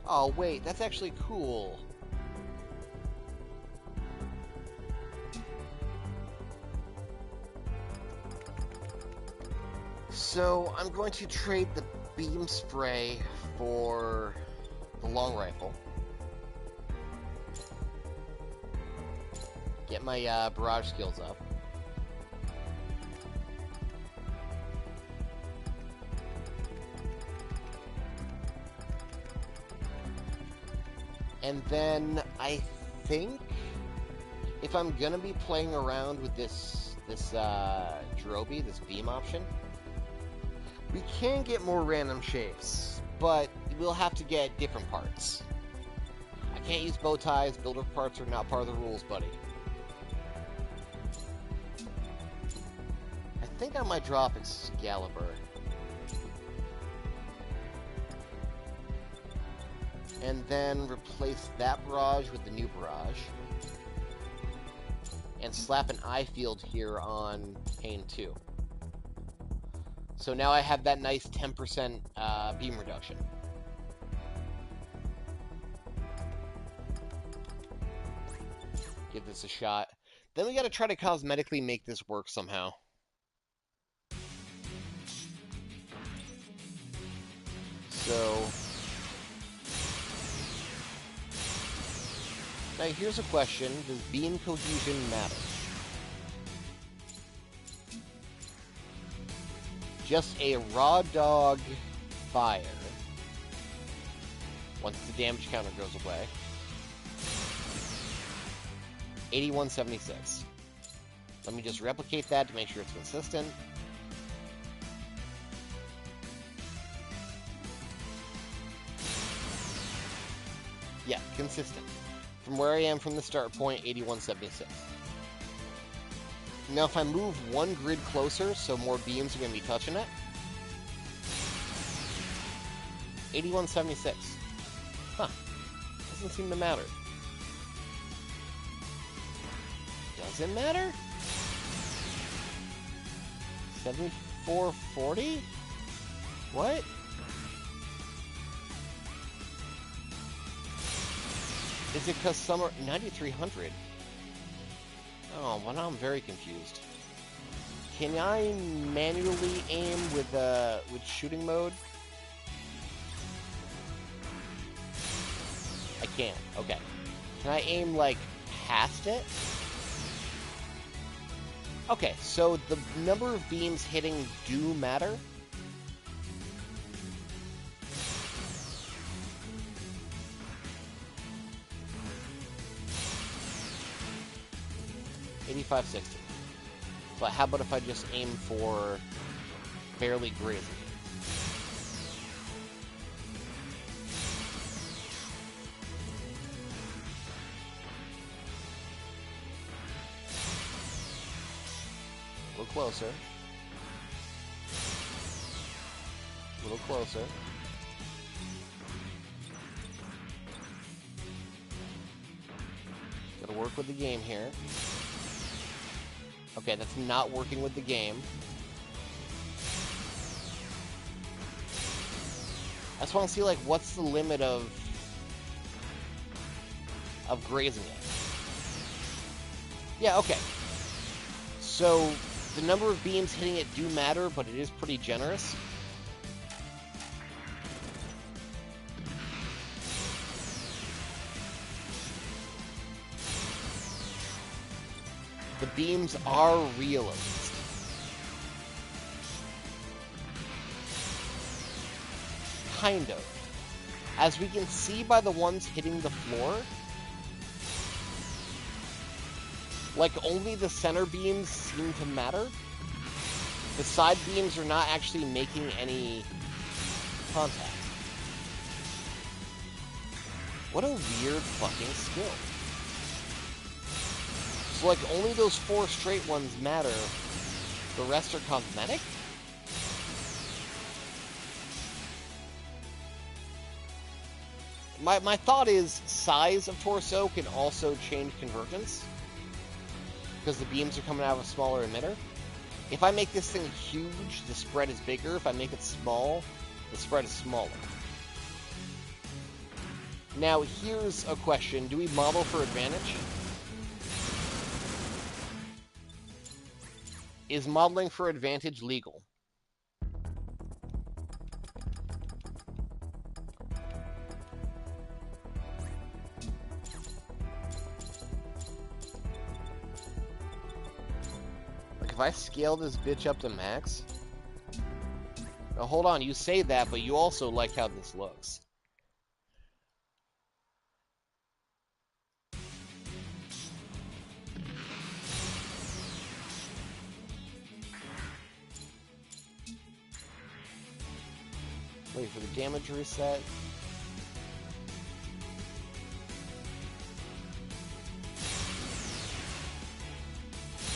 Oh, wait, that's actually cool. So, I'm going to trade the beam spray for the long rifle. Get my barrage skills up. And then I think if I'm gonna be playing around with this Droby, this beam option, we can get more random shapes, but we'll have to get different parts. I can't use bow ties. Builder parts are not part of the rules, buddy. I think I might drop Excalibur. And then replace that barrage with the new barrage. And slap an eye field here on Pain 2. So now I have that nice 10% beam reduction. Give this a shot. Then we gotta try to cosmetically make this work somehow. So... now here's a question. Does beam cohesion matter? Just a raw dog fire. Once the damage counter goes away. 8176. Let me just replicate that to make sure it's consistent. Yeah, consistent. From where I am from the start point, 8176. Now if I move one grid closer, so more beams are going to be touching it, 8176. Huh. Doesn't seem to matter. Does it matter? 7440? What? Is it because some are 9300? Oh, well now I'm very confused. Can I manually aim with shooting mode? I can't. Okay. Can I aim like past it? Okay, so the number of beams hitting do matter. $85.60. But how about if I just aim for barely grazing? A little closer. A little closer. Gotta work with the game here. Okay, that's not working with the game. I just want to see, like, what's the limit of grazing it. Yeah, okay. So, the number of beams hitting it do matter, but it is pretty generous. The beams are real, at least. Kind of. As we can see by the ones hitting the floor, like, only the center beams seem to matter. The side beams are not actually making any contact. What a weird fucking skill. So, like, only those 4 straight ones matter. The rest are cosmetic? My thought is size of torso can also change convergence, because the beams are coming out of a smaller emitter. If I make this thing huge, the spread is bigger. If I make it small, the spread is smaller. Now, here's a question. Do we model for advantage? Is modeling for advantage legal? Like, if I scale this bitch up to max... Now, hold on, you say that, but you also like how this looks. Wait for the damage reset.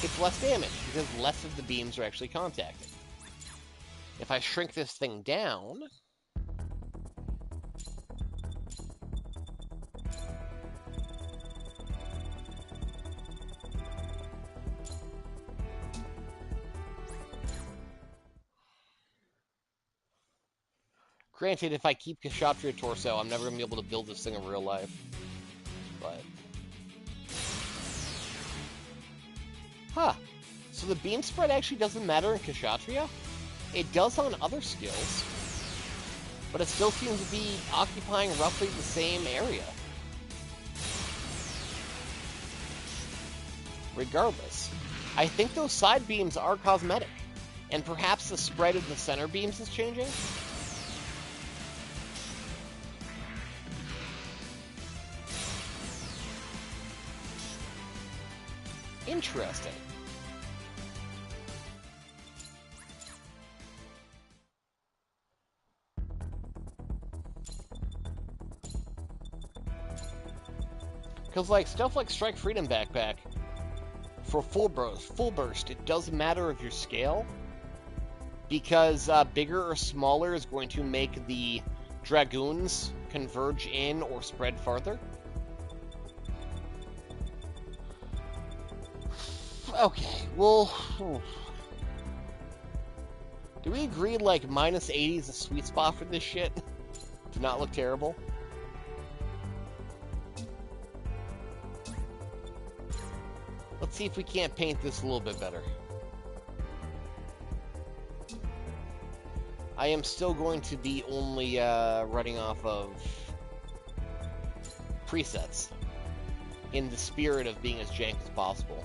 it's less damage, because less of the beams are actually contacted. If I shrink this thing down... Granted, if I keep Kshatriya Torso, I'm never going to be able to build this thing in real life. But... Huh. So the beam spread actually doesn't matter in Kshatriya? It does on other skills. But it still seems to be occupying roughly the same area. Regardless, I think those side beams are cosmetic. And perhaps the spread of the center beams is changing? Interesting. Because, like, stuff like Strike Freedom Backpack, for full burst, it doesn't matter of your scale, because bigger or smaller is going to make the Dragoons converge in or spread farther. Okay, well... Do we agree, like, minus 80 is a sweet spot for this shit? To not look terrible? Let's see if we can't paint this a little bit better. I am still going to be only running off of presets, in the spirit of being as jank as possible.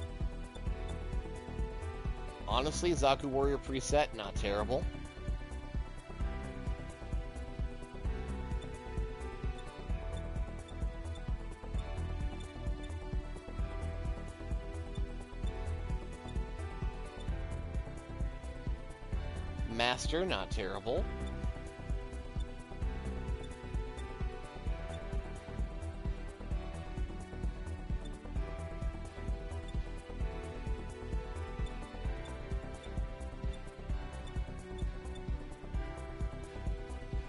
Honestly, Zaku Warrior preset, not terrible. Master, not terrible.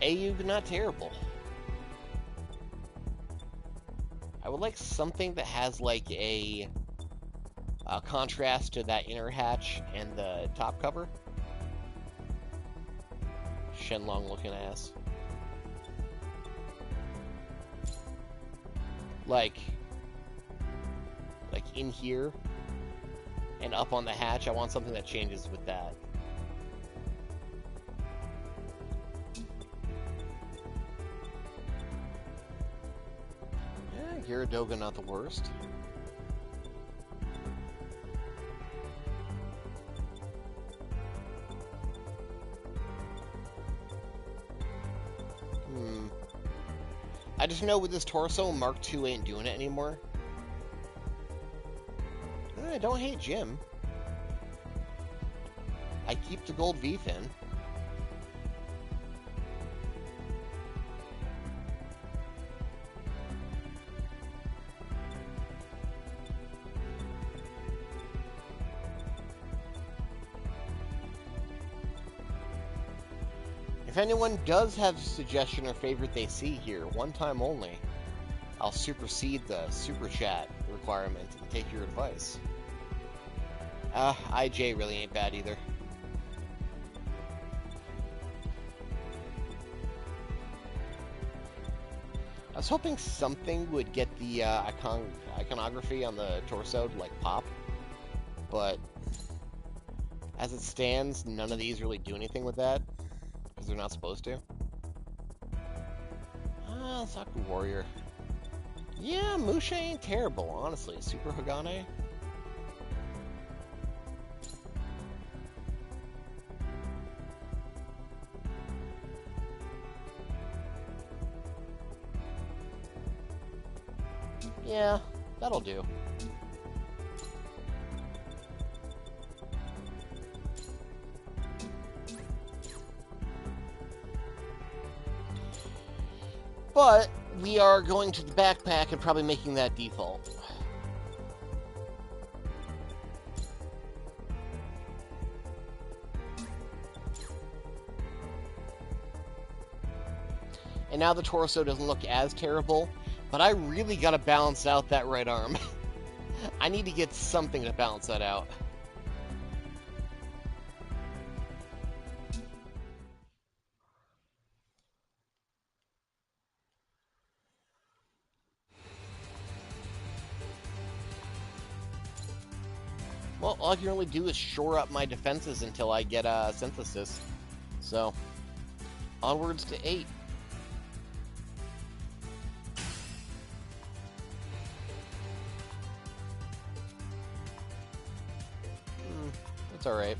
Ayug, not terrible. I would like something that has like a contrast to that inner hatch and the top cover. Shenlong looking ass. Like in here and up on the hatch, I want something that changes with that. Gyaradoga, not the worst. I just know with this torso, Mark II ain't doing it anymore. I don't hate Jim. I keep the gold V-fin. If anyone does have a suggestion or favorite they see here, one time only, I'll supersede the Sueprchat requirement and take your advice. IJ really ain't bad either. I was hoping something would get the iconography on the torso to, like, pop, but as it stands, none of these really do anything with that. They're not supposed to. Zaku Warrior. Yeah, Musha ain't terrible, honestly. Super Hagane. Yeah, that'll do. But we are going to the backpack and probably making that default. And now the torso doesn't look as terrible, but I really gotta balance out that right arm. I need to get something to balance that out. Well, all I can really do is shore up my defenses until I get synthesis. So, onwards to 8. That's alright.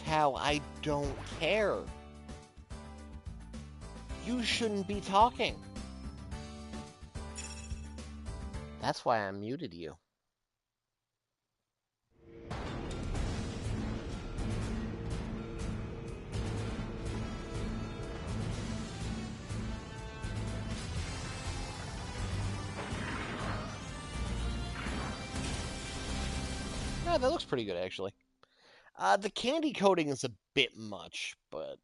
Tao, I don't care. You shouldn't be talking. That's why I muted you. Yeah, that looks pretty good, actually. The candy coating is a bit much, but...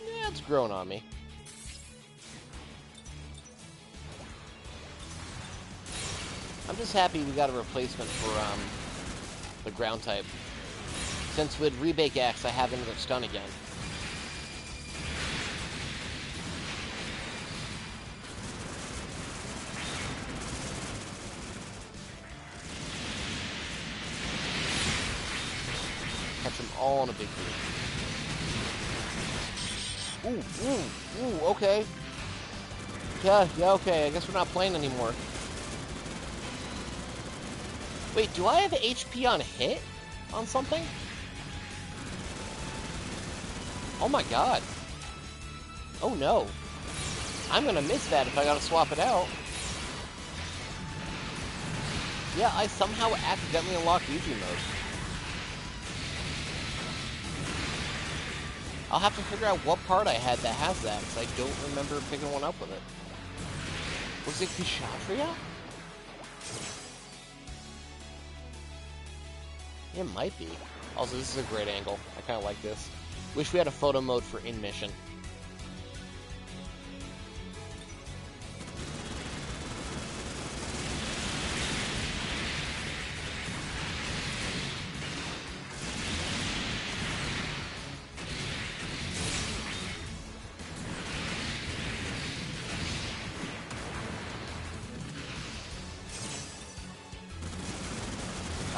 yeah, it's growing on me. I'm just happy we got a replacement for the ground type. Since with Rebake Axe, I have another stun again. Catch them all in a big group. Ooh, okay. Yeah, okay, I guess we're not playing anymore. Wait, do I have HP on hit on something? Oh my god. Oh no. I'm gonna miss that if I gotta swap it out. Yeah, I somehow accidentally unlocked easy mode. I'll have to figure out what part I had that has that, because I don't remember picking one up with it. Was it Kshatriya? It might be. Also, this is a great angle. I kind of like this. Wish we had a photo mode for in mission.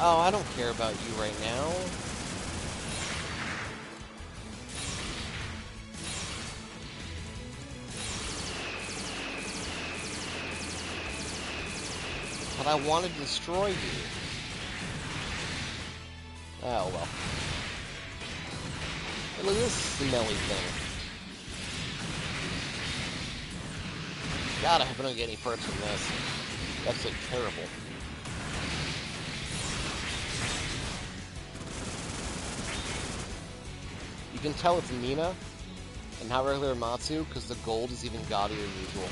Oh, I don't care about you right now. But I want to destroy you. Oh, well. Hey, look at this smelly thing. God, I hope I don't get any perks from this. That's like terrible. You can tell it's Mina and not regular Matsu because the gold is even gaudier than usual.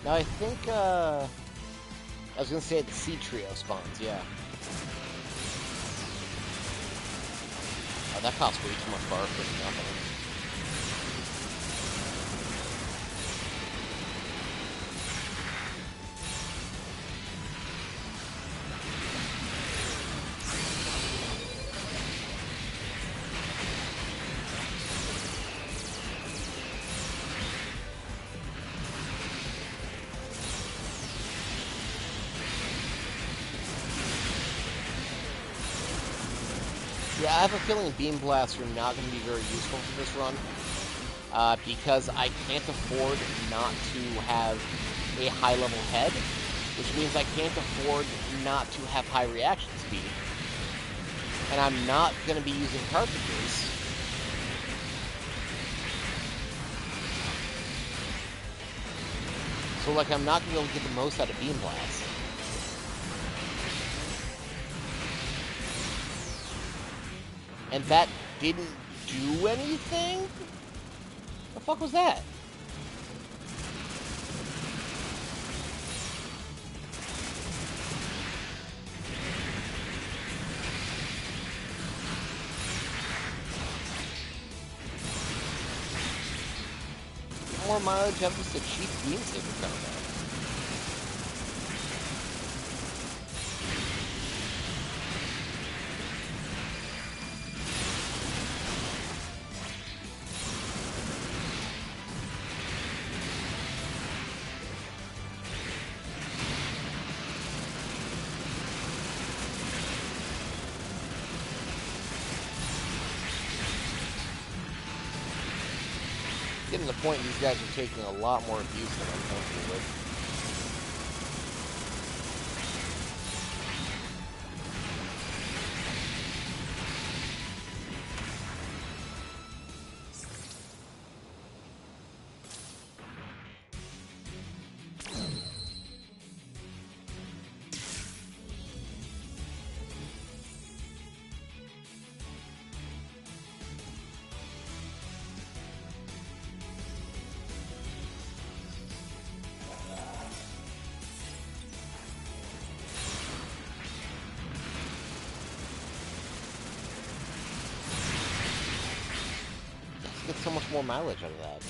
Now I think, I was gonna say the C trio spawns, yeah. Oh, that costs way too much bar for nothing. Yeah, I have a feeling Beam Blasts are not going to be very useful for this run, because I can't afford not to have a high-level head, which means I can't afford not to have high reaction speed. And I'm not going to be using cartridges. So, like, I'm not going to be able to get the most out of Beam Blast. And that didn't do anything? The fuck was that? More mileage out of just a cheap beam saber combo. Getting the point, these guys are taking a lot more abuse than I'm comfortable with. Get so much more mileage out of that.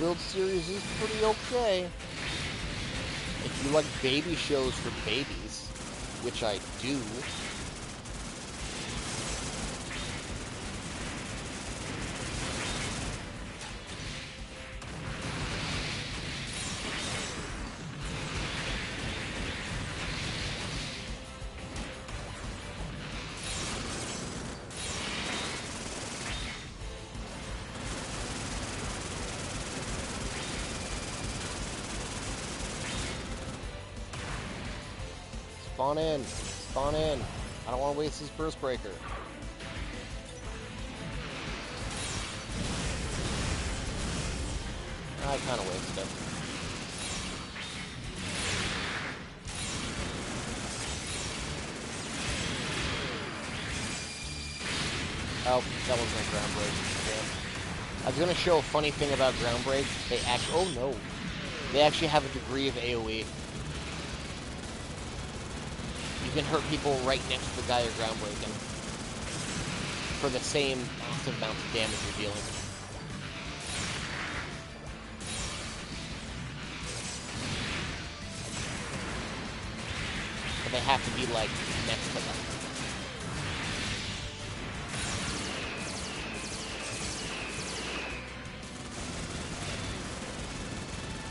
Build series is pretty okay. If you like baby shows for babies, which I do. Spawn in. Spawn in. I don't want to waste his burst breaker. I kind of wasted it. Oh, that wasn't a ground break. Damn. I was going to show a funny thing about ground break. They actually... Oh, no. They actually have a degree of AoE. You can hurt people right next to the guy you're ground breaking for the same massive amount of damage you're dealing. But they have to be, like, next to them.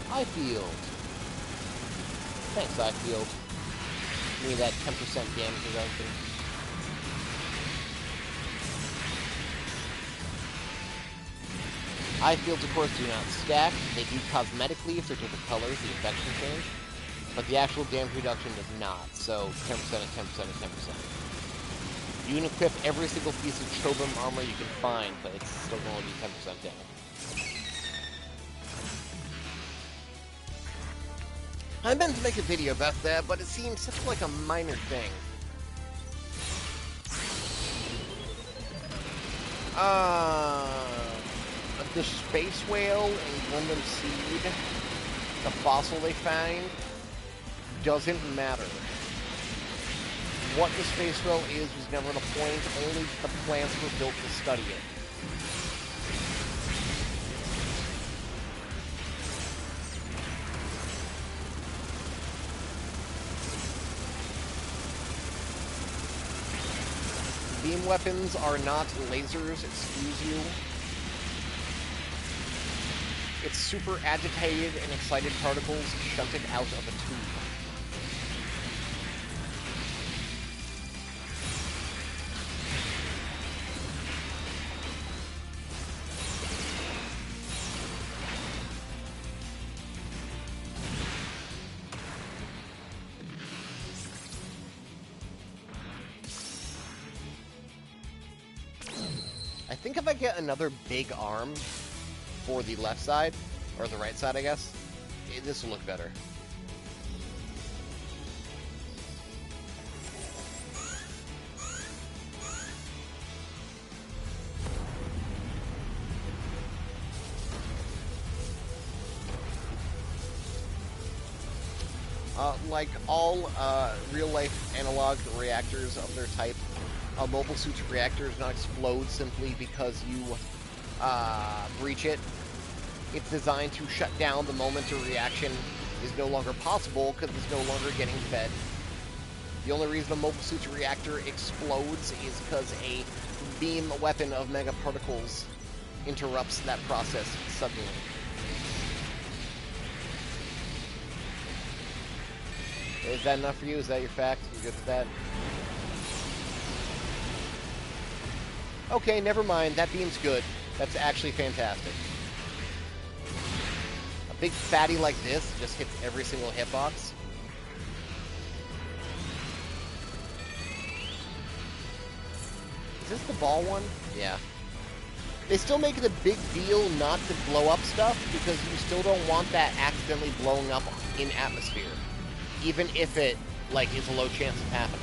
Highfield. Thanks, Highfield. Give me that 10% damage reduction. Highfields, of course, do not stack. They do cosmetically if they're different colors, the effect can change. But the actual damage reduction does not. So 10% and 10% and 10%. You can equip every single piece of Chobam armor you can find, but it's still going to be 10% damage. I meant to make a video about that, but it seems such like a minor thing. The space whale in Gundam Seed, the fossil they find, doesn't matter. What the space whale is was never the point, only the plants were built to study it. Beam weapons are not lasers, excuse you. It's super agitated and excited particles shunted out of a tube. think if I get another big arm for the left side, or the right side, I guess, this will look better. Like all real-life analog reactors of their type, a mobile suit's reactor does not explode simply because you breach it. It's designed to shut down the moment a reaction is no longer possible because it's no longer getting fed. The only reason a mobile suit's reactor explodes is because a beam weapon of megaparticles interrupts that process suddenly. Is that enough for you? Is that your fact? You good with that? Okay, never mind. That beam's good. That's actually fantastic. A big fatty like this just hits every single hitbox. Is this the ball one? Yeah. They still make it a big deal not to blow up stuff because you still don't want that accidentally blowing up in atmosphere. Even if it, like, is a low chance of happening.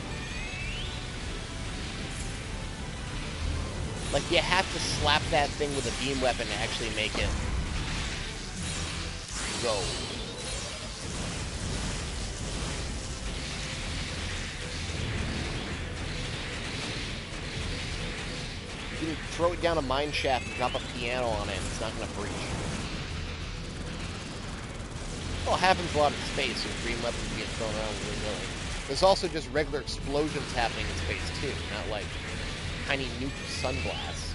Like, you have to slap that thing with a beam weapon to actually make it go. You can throw it down a mine shaft and drop a piano on it, and it's not going to breach. Well, it happens a lot in space, so green weapons get thrown around willy-nilly. There's also just regular explosions happening in space, too, not like tiny nuke sunglass.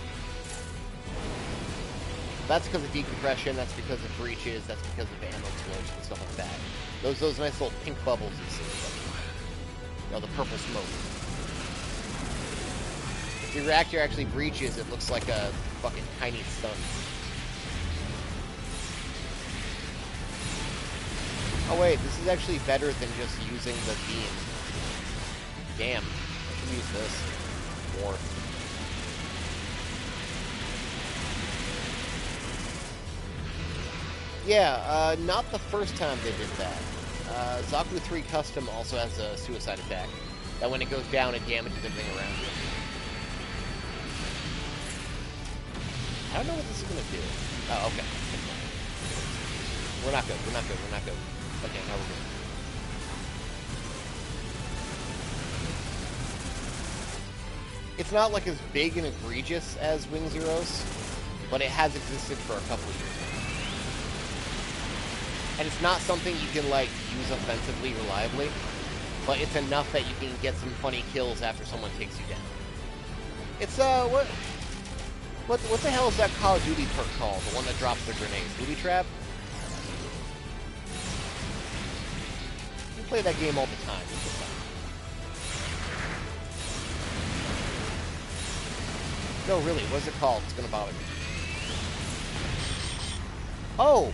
That's because of decompression, that's because of breaches, that's because of ammo explosions and stuff like that. Those nice little pink bubbles you see. You know, the purple smoke. If the reactor actually breaches, it looks like a fucking tiny sun. Oh wait, this is actually better than just using the beam. Damn, I should use this more. Yeah, not the first time they did that. Zaku 3 Custom also has a suicide attack. That when it goes down, it damages everything around you. I don't know what this is gonna do. Oh, okay. We're not good, we're not good, we're not good. Okay, now we're good. It's not like as big and egregious as Wing Zeroes, but it has existed for a couple of years now. And it's not something you can, like, use offensively reliably, but it's enough that you can get some funny kills after someone takes you down. It's, what the hell is that Call of Duty perk called? The one that drops the grenades? Booby Trap? Play that game all the time. No, really, what's it called? It's gonna bother me. Oh!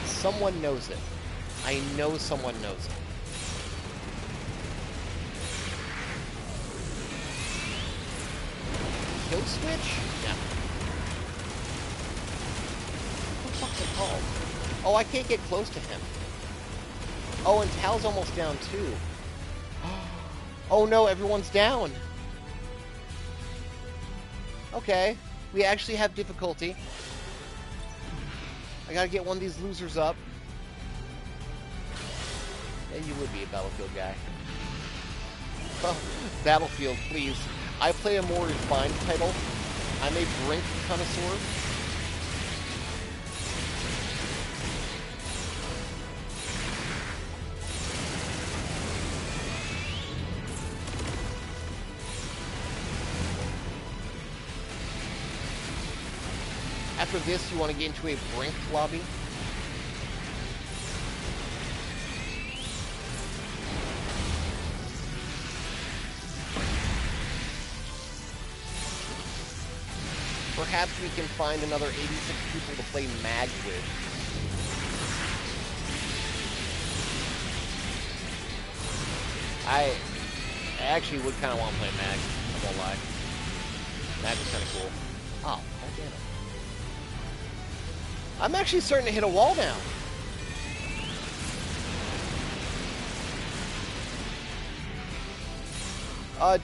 Someone knows it. I know someone knows it. Kill switch? Yeah. What the fuck's it called? Oh, I can't get close to him. Oh, and Tal's almost down too. Oh no, everyone's down. Okay, we actually have difficulty. I gotta get one of these losers up. Yeah, you would be a Battlefield guy. Oh, Battlefield, please. I play a more refined title. I'm a Brink connoisseur. After this, you want to get into a Brink lobby. Perhaps we can find another 86 people to play Mag with. I actually would kind of want to play Mag. I won't lie. Mag is kind of cool. Oh, damn it. I'm actually starting to hit a wall now.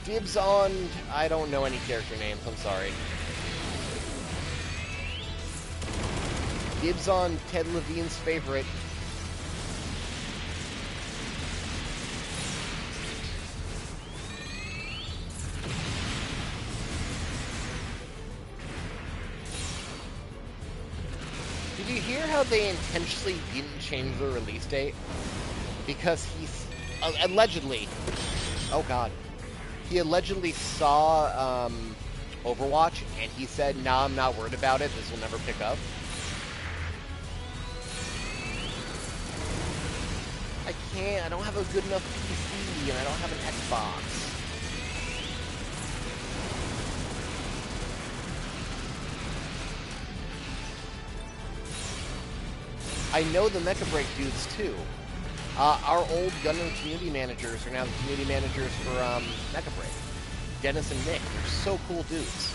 Dibs on... I don't know any character names, I'm sorry. Dibs on Ted Levine's favorite. Did you hear how they intentionally didn't change the release date? Because he's... allegedly... Oh, God. He allegedly saw Overwatch, and he said, nah, I'm not worried about it. This will never pick up. I can't. I don't have a good enough PC, and I don't have an Xbox. I know the Mecha Break dudes, too. Our old Gundam community managers are now the community managers for Mecha Break. Dennis and Nick. They're so cool dudes.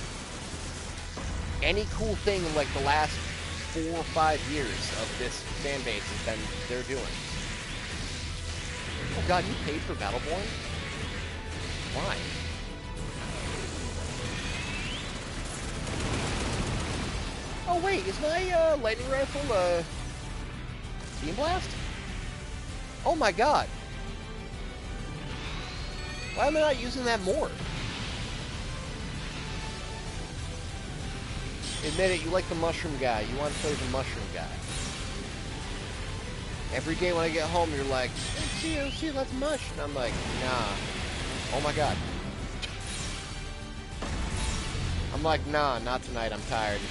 Any cool thing in, like, the last 4 or 5 years of this fan base has been they're doing. Oh god, you paid for Battleborn? Why? Oh wait, is my lightning rifle Beam Blast? Oh my god. Why am I not using that more? Admit it, you like the mushroom guy. You want to play the mushroom guy. Every day when I get home, you're like, hey, see, let's mush. And I'm like, nah. Oh my god. I'm like, nah, not tonight. I'm tired.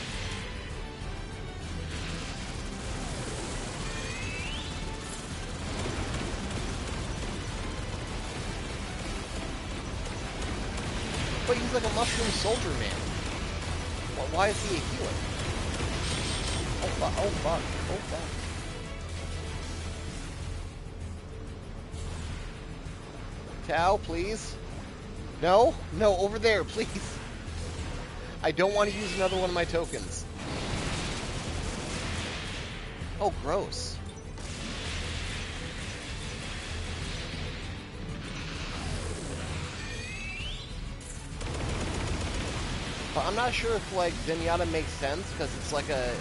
But he's like a mushroom soldier man. Well, why is he a healer? Oh fuck, oh fuck, oh fuck. Tao, please? No? No, over there, please. I don't want to use another one of my tokens. Oh, gross. I'm not sure if, like, Zenyatta makes sense, because it's like a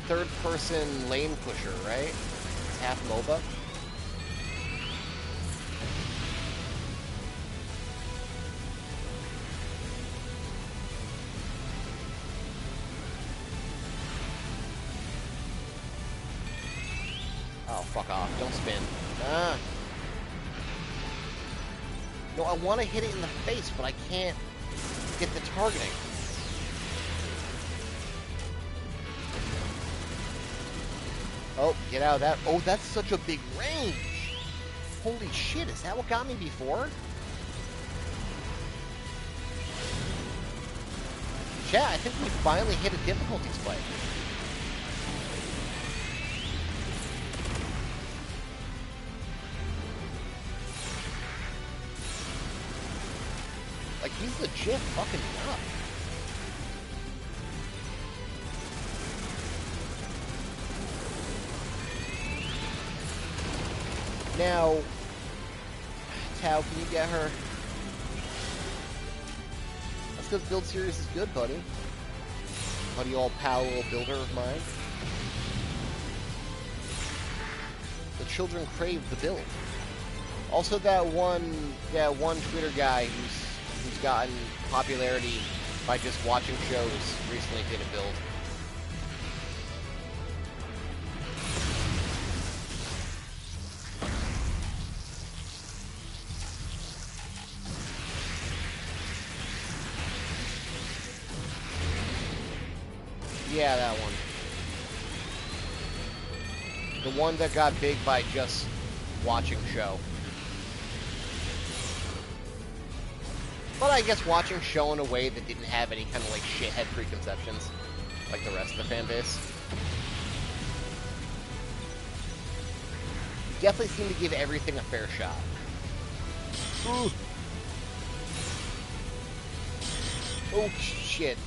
third-person lane pusher, right? It's half MOBA. Oh, fuck off. Don't spin. Ah. No, I want to hit it in the face, but I can't get the targeting. Oh, get out of that. Oh, that's such a big range. Holy shit, is that what got me before? Chat, I think we finally hit a difficulty spike. Like, he's legit fucking me up. Now, Tao, can you get her? That's because build series is good, buddy. Buddy, old pal, little builder of mine. The children crave the build. Also, that one Twitter guy who's gotten popularity by just watching shows recently did a build. Yeah, that one. The one that got big by just watching show. But I guess watching show in a way that didn't have any kind of like shithead preconceptions like the rest of the fan base. Definitely seemed to give everything a fair shot. Ooh. Oh, shit.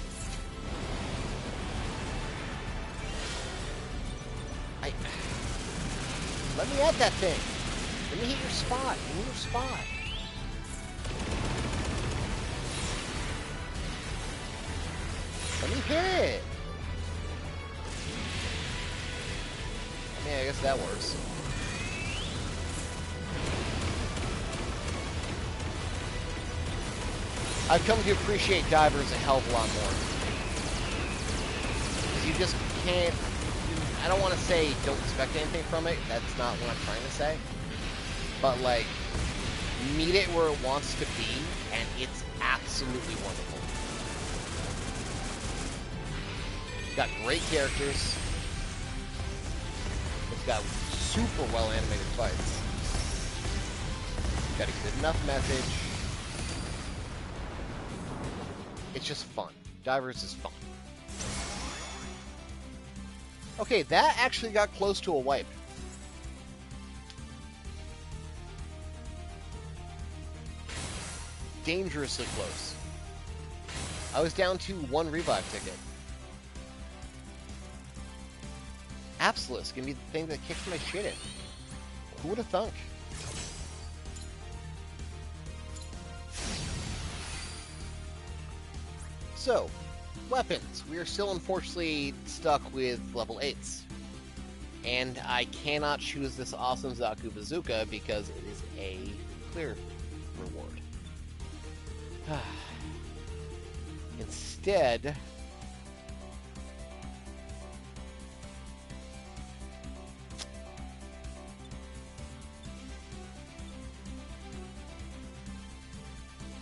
Let me at that thing. Let me hit your spot. Give me your spot. Let me hit it. I mean, I guess that works. I've come to appreciate divers a hell of a lot more. Because you just can't... I don't want to say don't expect anything from it. That's not what I'm trying to say. But, like, meet it where it wants to be, and it's absolutely wonderful. It's got great characters. It's got super well-animated fights. It's got a good enough message. It's just fun. Divers is fun. Okay, that actually got close to a wipe. Dangerously close. I was down to 1 revive ticket. Absolus gonna be the thing that kicks my shit in. Who would have thunk? So, weapons. We are still unfortunately stuck with level 8s. And I cannot choose this awesome Zaku Bazooka because it is a clear reward. Instead...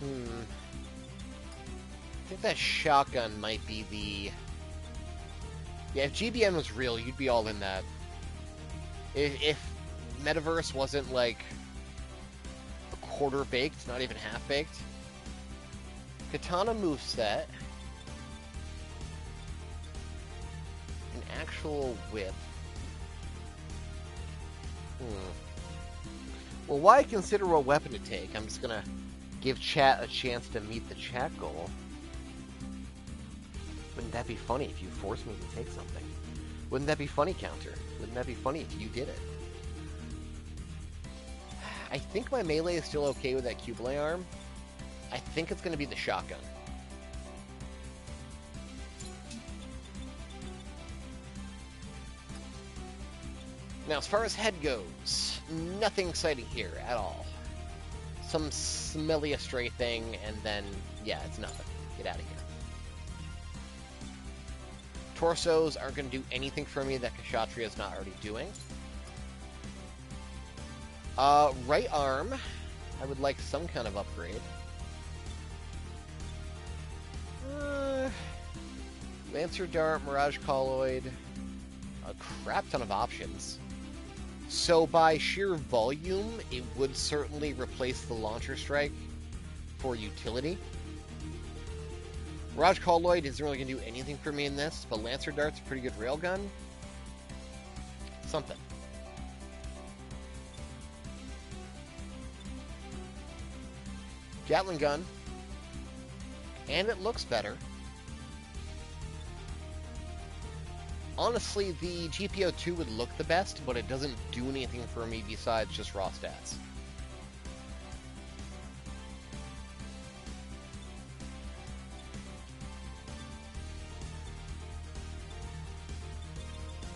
I think that shotgun might be the... Yeah, if GBN was real, you'd be all in that. If Metaverse wasn't, like, a quarter baked, not even half baked. Katana moveset. An actual whip. Well, why consider what weapon to take? I'm just gonna give chat a chance to meet the chat goal. Wouldn't that be funny if you forced me to take something? Wouldn't that be funny, Counter? Wouldn't that be funny if you did it? I think my melee is still okay with that Kublai arm. I think it's going to be the shotgun. Now, as far as head goes, nothing exciting here at all. Some smelly astray thing, and then, yeah, it's nothing. Get out of here. Torsos aren't going to do anything for me that Kshatriya is not already doing. Right arm, I would like some kind of upgrade. Lancer Dart, Mirage Colloid, a crap ton of options. So by sheer volume, it would certainly replace the Launcher Strike for utility. Mirage Colloid isn't really going to do anything for me in this, but Lancer Dart's a pretty good railgun. Something. Gatling gun. And it looks better. Honestly, the GPO2 would look the best, but it doesn't do anything for me besides just raw stats.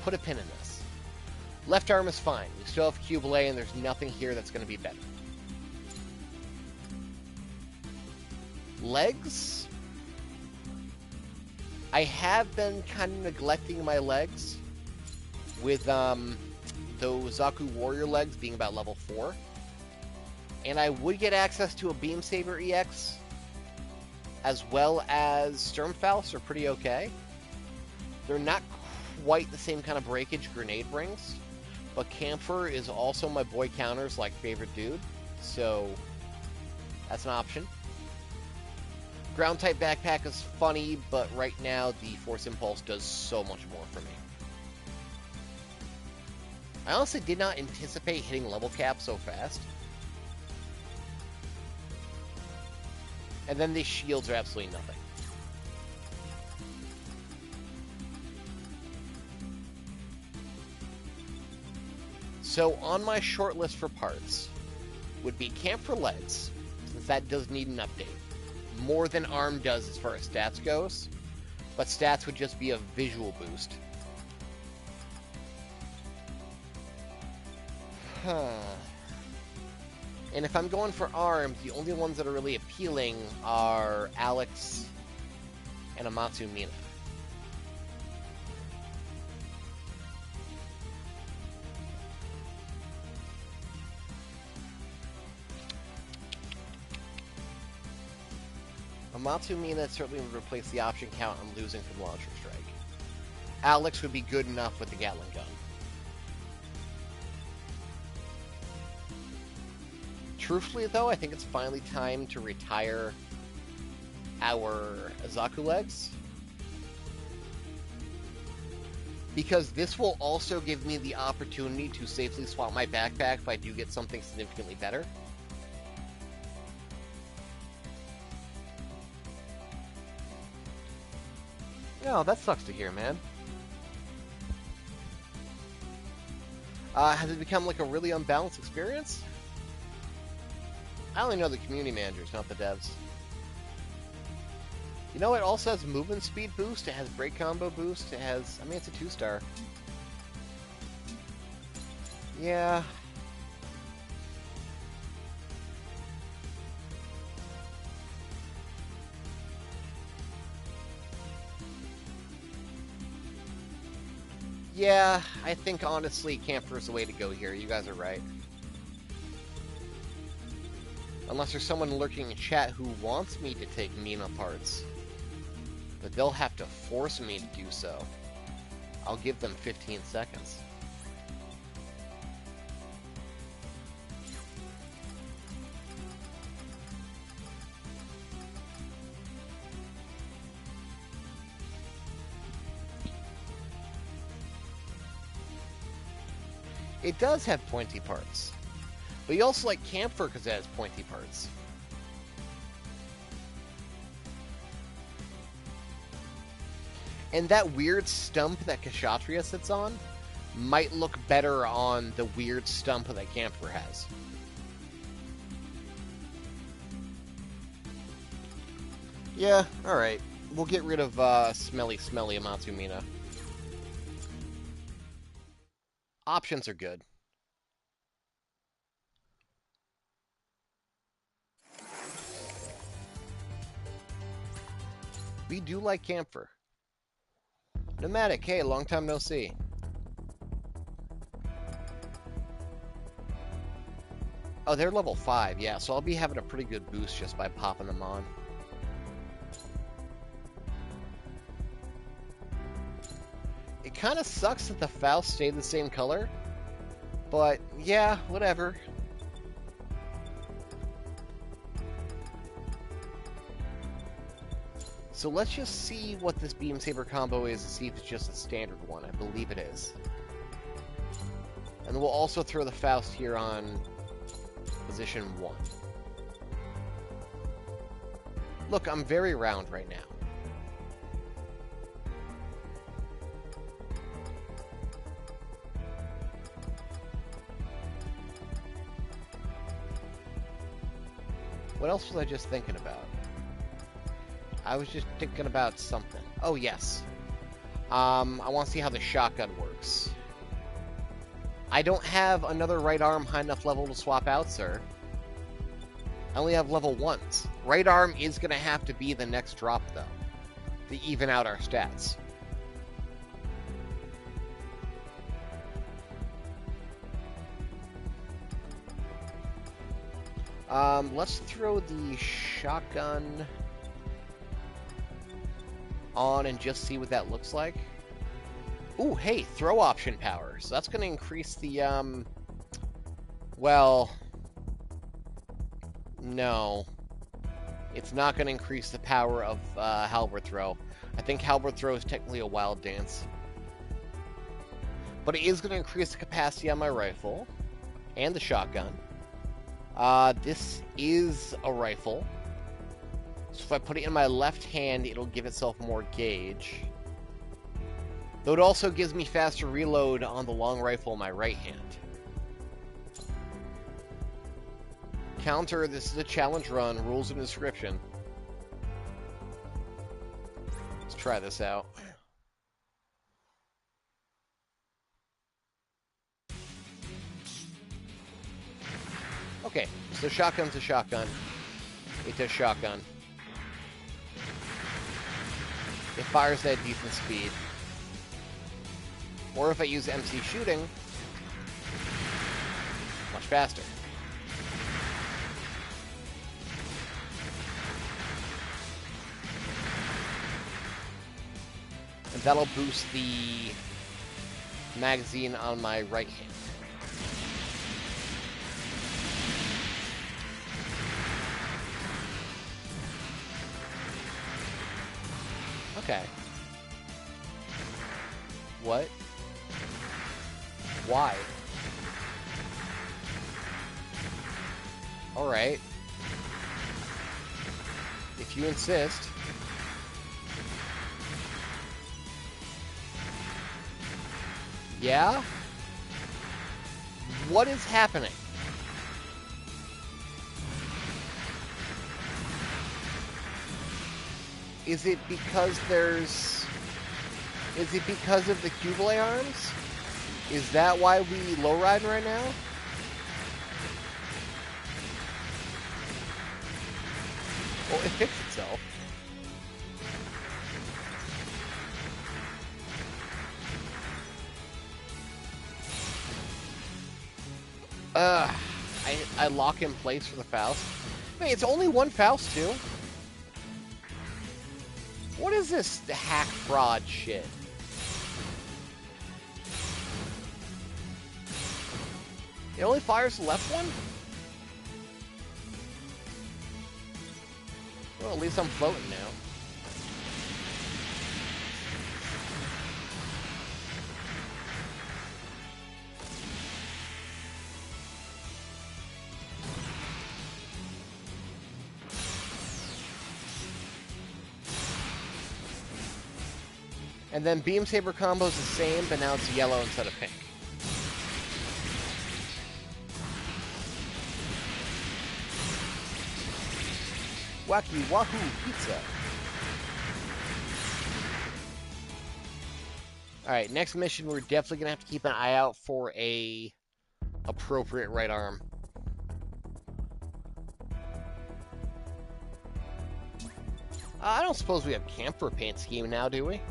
Put a pin in this. Left arm is fine. We still have Kublai, and there's nothing here that's going to be better. Legs? I have been kind of neglecting my legs with those Zaku Warrior legs being about level 4. And I would get access to a Beam Saber EX as well as Sturmfaust are pretty okay. They're not quite the same kind of breakage Grenade brings, but Camphor is also my boy Counter's like favorite dude, so that's an option. Ground type backpack is funny, but right now the Force Impulse does so much more for me. I honestly did not anticipate hitting level cap so fast. And then these shields are absolutely nothing. So on my short list for parts would be Camp for legs, since that does need an update. More than ARM does as far as stats goes, but stats would just be a visual boost. And if I'm going for ARM, the only ones that are really appealing are Alex and Amatsu Mina. Amatsu Mina certainly would replace the option count I'm losing from Launcher Strike. Alex would be good enough with the Gatling gun. Truthfully, though, I think it's finally time to retire our Azaku legs. Because this will also give me the opportunity to safely swap my backpack if I do get something significantly better. Oh, that sucks to hear, man. Has it become like a really unbalanced experience? I only know the community managers, not the devs. You know, it also has movement speed boost, it has break combo boost, it has... I mean, it's a 2-star. Yeah. Yeah, I think honestly Camper is the way to go here. You guys are right. Unless there's someone lurking in chat who wants me to take Mina parts. But they'll have to force me to do so. I'll give them 15 seconds. It does have pointy parts. But you also like Camphor because it has pointy parts. And that weird stump that Kshatriya sits on might look better on the weird stump that Camphor has. Yeah, alright. We'll get rid of smelly Amatsu Mina. Options are good. We do like Camphor. Nomadic, hey, long time no see. Oh, they're level 5, yeah, so I'll be having a pretty good boost just by popping them on. It kind of sucks that the Faust stayed the same color, but yeah, whatever. So let's just see what this Beam Saber combo is and see if it's just a standard one. I believe it is. And we'll also throw the Faust here on position 1. Look, I'm very round right now. What else was I just thinking about? I was just thinking about something. Oh, yes. I want to see how the shotgun works. I don't have another right arm high enough level to swap out, sir. I only have level 1s. Right arm is going to have to be the next drop, though, to even out our stats. Let's throw the shotgun on and just see what that looks like. Ooh, hey, throw option power. So that's going to increase the, well, no. It's not going to increase the power of halberd throw. I think halberd throw is technically a wild dance. But it is going to increase the capacity on my rifle and the shotgun. This is a rifle. So if I put it in my left hand, it'll give itself more gauge. Though it also gives me faster reload on the long rifle in my right hand. Counter, this is a challenge run, rules in the description. Let's try this out. Okay, so shotgun's a shotgun. It's a shotgun. It fires at decent speed. Or if I use MC shooting, much faster. And that'll boost the magazine on my right hand. Okay. What? Why? Alright. If you insist. Yeah? What is happening? Is it because there's... Is it because of the Cubalay arms? Is that why we lowriding right now? Well, it fixed itself. I lock in place for the Faust. Wait, it's only one Faust, too? What is this hack fraud shit? It only fires the left one? Well, at least I'm floating now. And then Beam Saber combo's the same, but now it's yellow instead of pink. Wacky Wahoo Pizza. Alright, next mission, we're definitely going to have to keep an eye out for a appropriate right arm. I don't suppose we have camphor paint scheme now, do we?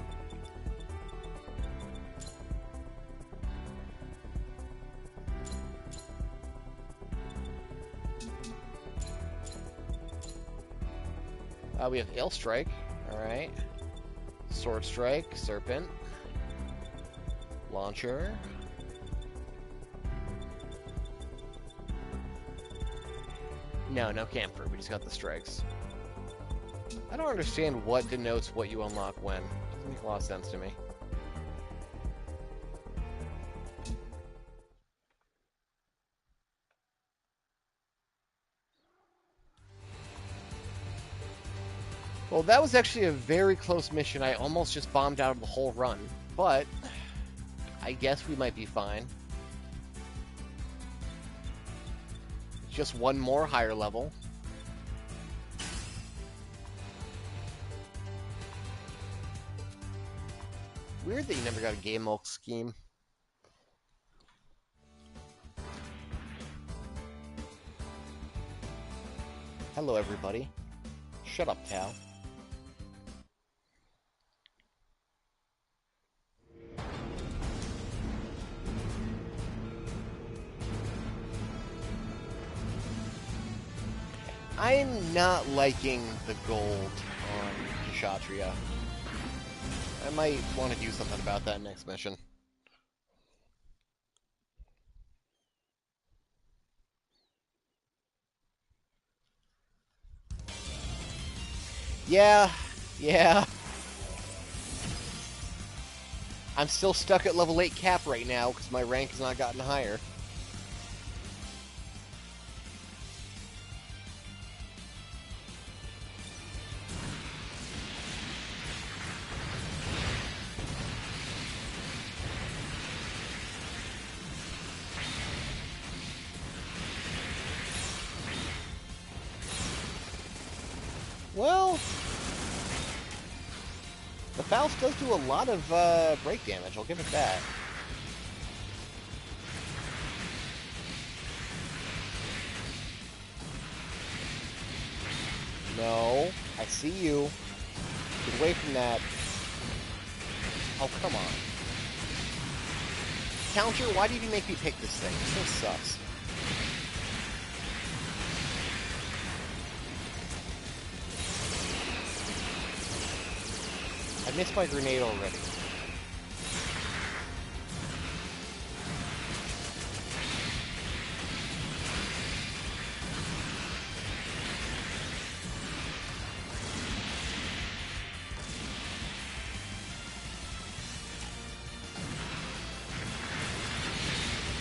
We have Ale Strike, alright. Sword Strike, Serpent. Launcher. No camphor, we just got the strikes. I don't understand what denotes what you unlock when. Doesn't make a lot of sense to me. Well, that was actually a very close mission. I almost just bombed out of the whole run, but I guess we might be fine. Just one more higher level. Weird that you never got a game milk scheme. Hello, everybody. Shut up, pal. I'm not liking the gold on Kshatriya. I might want to do something about that next mission. Yeah. I'm still stuck at level 8 cap right now because my rank has not gotten higher. Well, the Faust does do a lot of break damage, I'll give it that. No, I see you. Get away from that. Oh, come on. Counter, why did you make me pick this thing? This thing sucks. I missed my grenade already.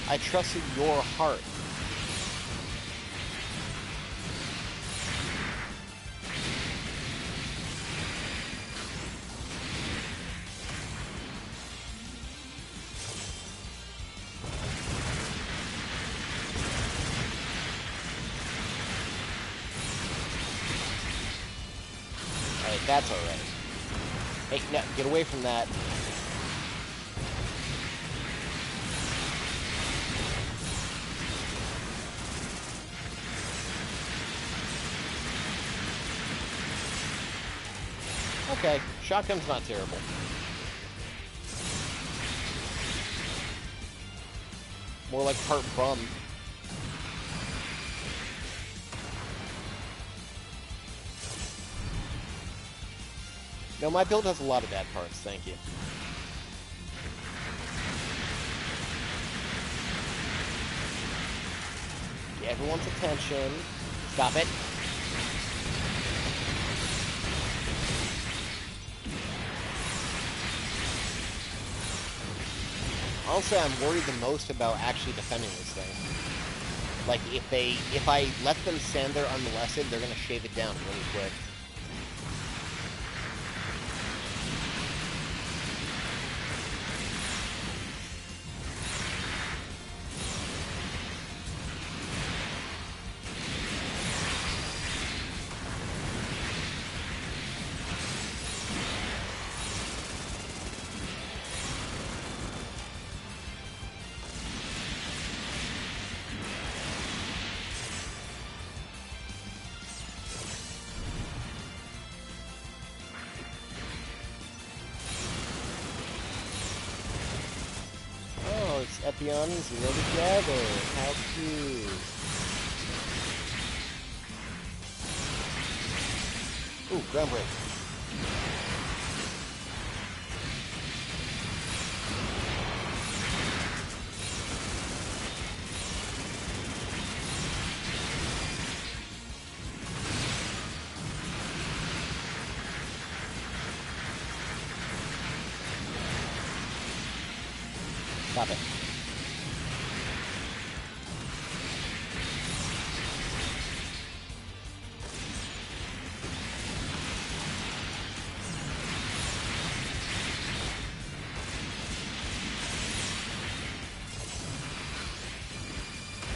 I trusted your heart. Alright, that's alright. Hey, no, get away from that. Okay, shotgun's not terrible. More like part bum. No, my build has a lot of bad parts, thank you. Get everyone's attention. Stop it. Honestly, I'm worried the most about actually defending this thing. Like, if I let them stand there unmolested, they're gonna shave it down really quick. Epion and Zeno together. How cute. Ooh, ground break. Stop it.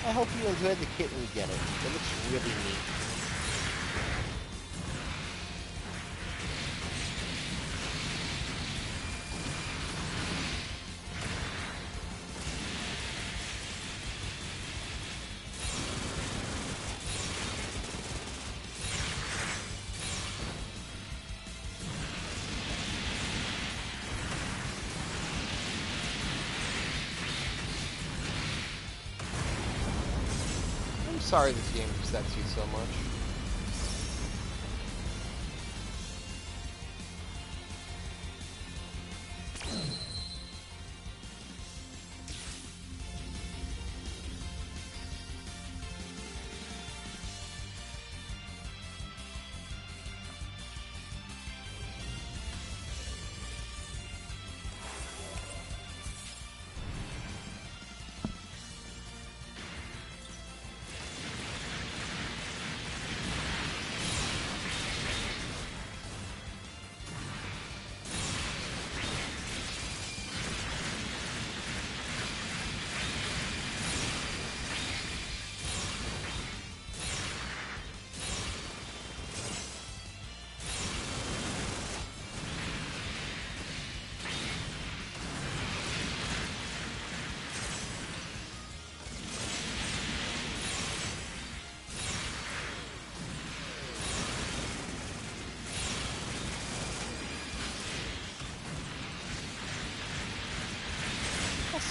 I hope you enjoyed the kit when you get it. It looks really neat. Sorry this game upsets you so much.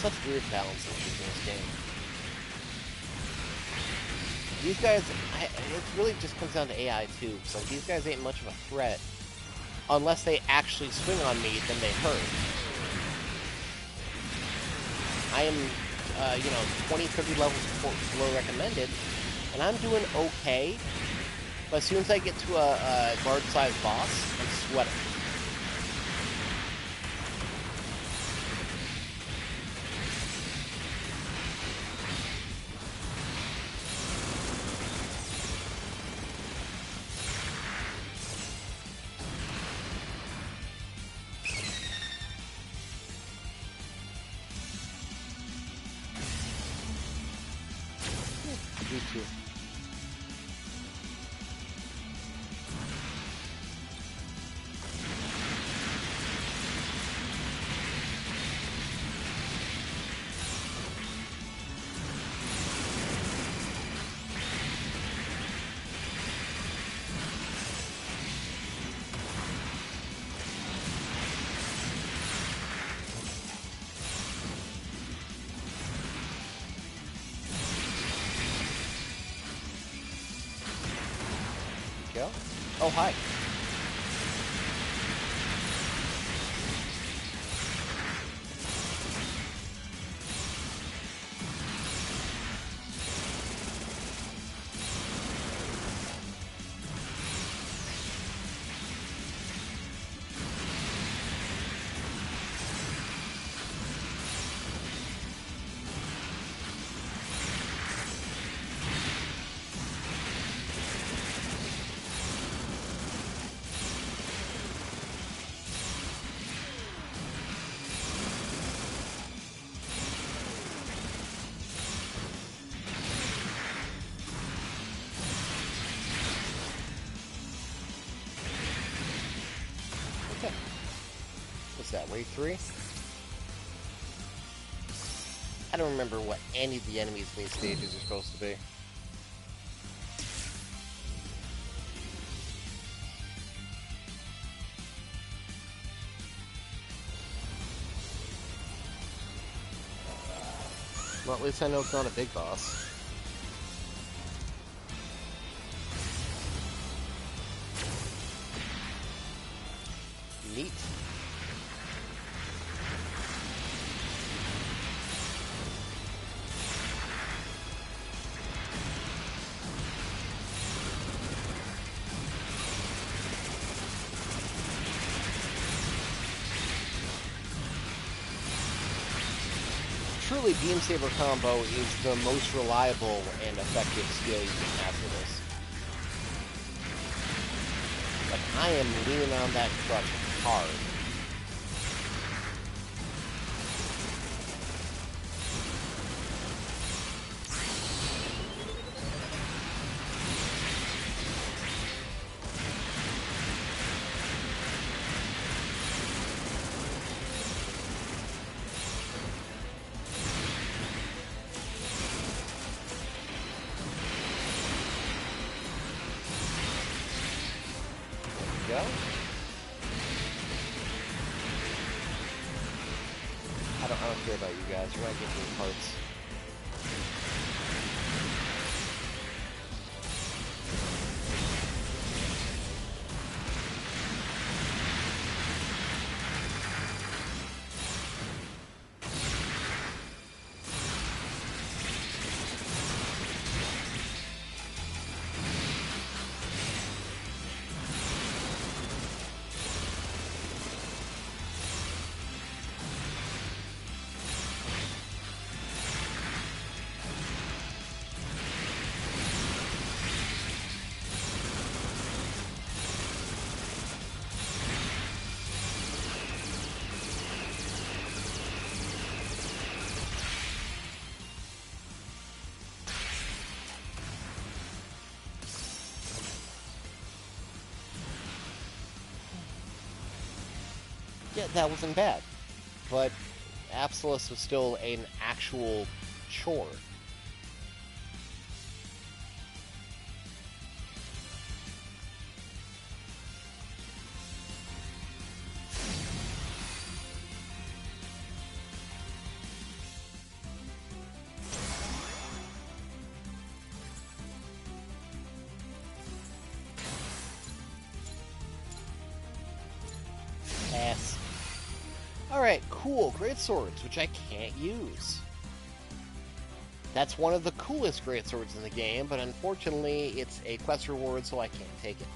such weird balance issues in this game. These guys, it really just comes down to AI too. So these guys ain't much of a threat. Unless they actually swing on me, then they hurt. I am, 20, 30 levels below recommended, and I'm doing okay. But as soon as I get to a large-sized boss, I'm sweating. Me too. Go. Oh, hi. What's that, wave 3? I don't remember what any of the enemies in these stages are supposed to be. Well, at least I know it's not a big boss. Neat. Truly, Beam Saber combo is the most reliable and effective skill you can have for this. Like, I am leaning on that crutch hard. Go. I don't care about you guys. You're not getting any parts. Yeah, that wasn't bad. But Absolus was still an actual chore. Alright, cool. Great swords, which I can't use. That's one of the coolest great swords in the game, but unfortunately it's a quest reward, so I can't take it.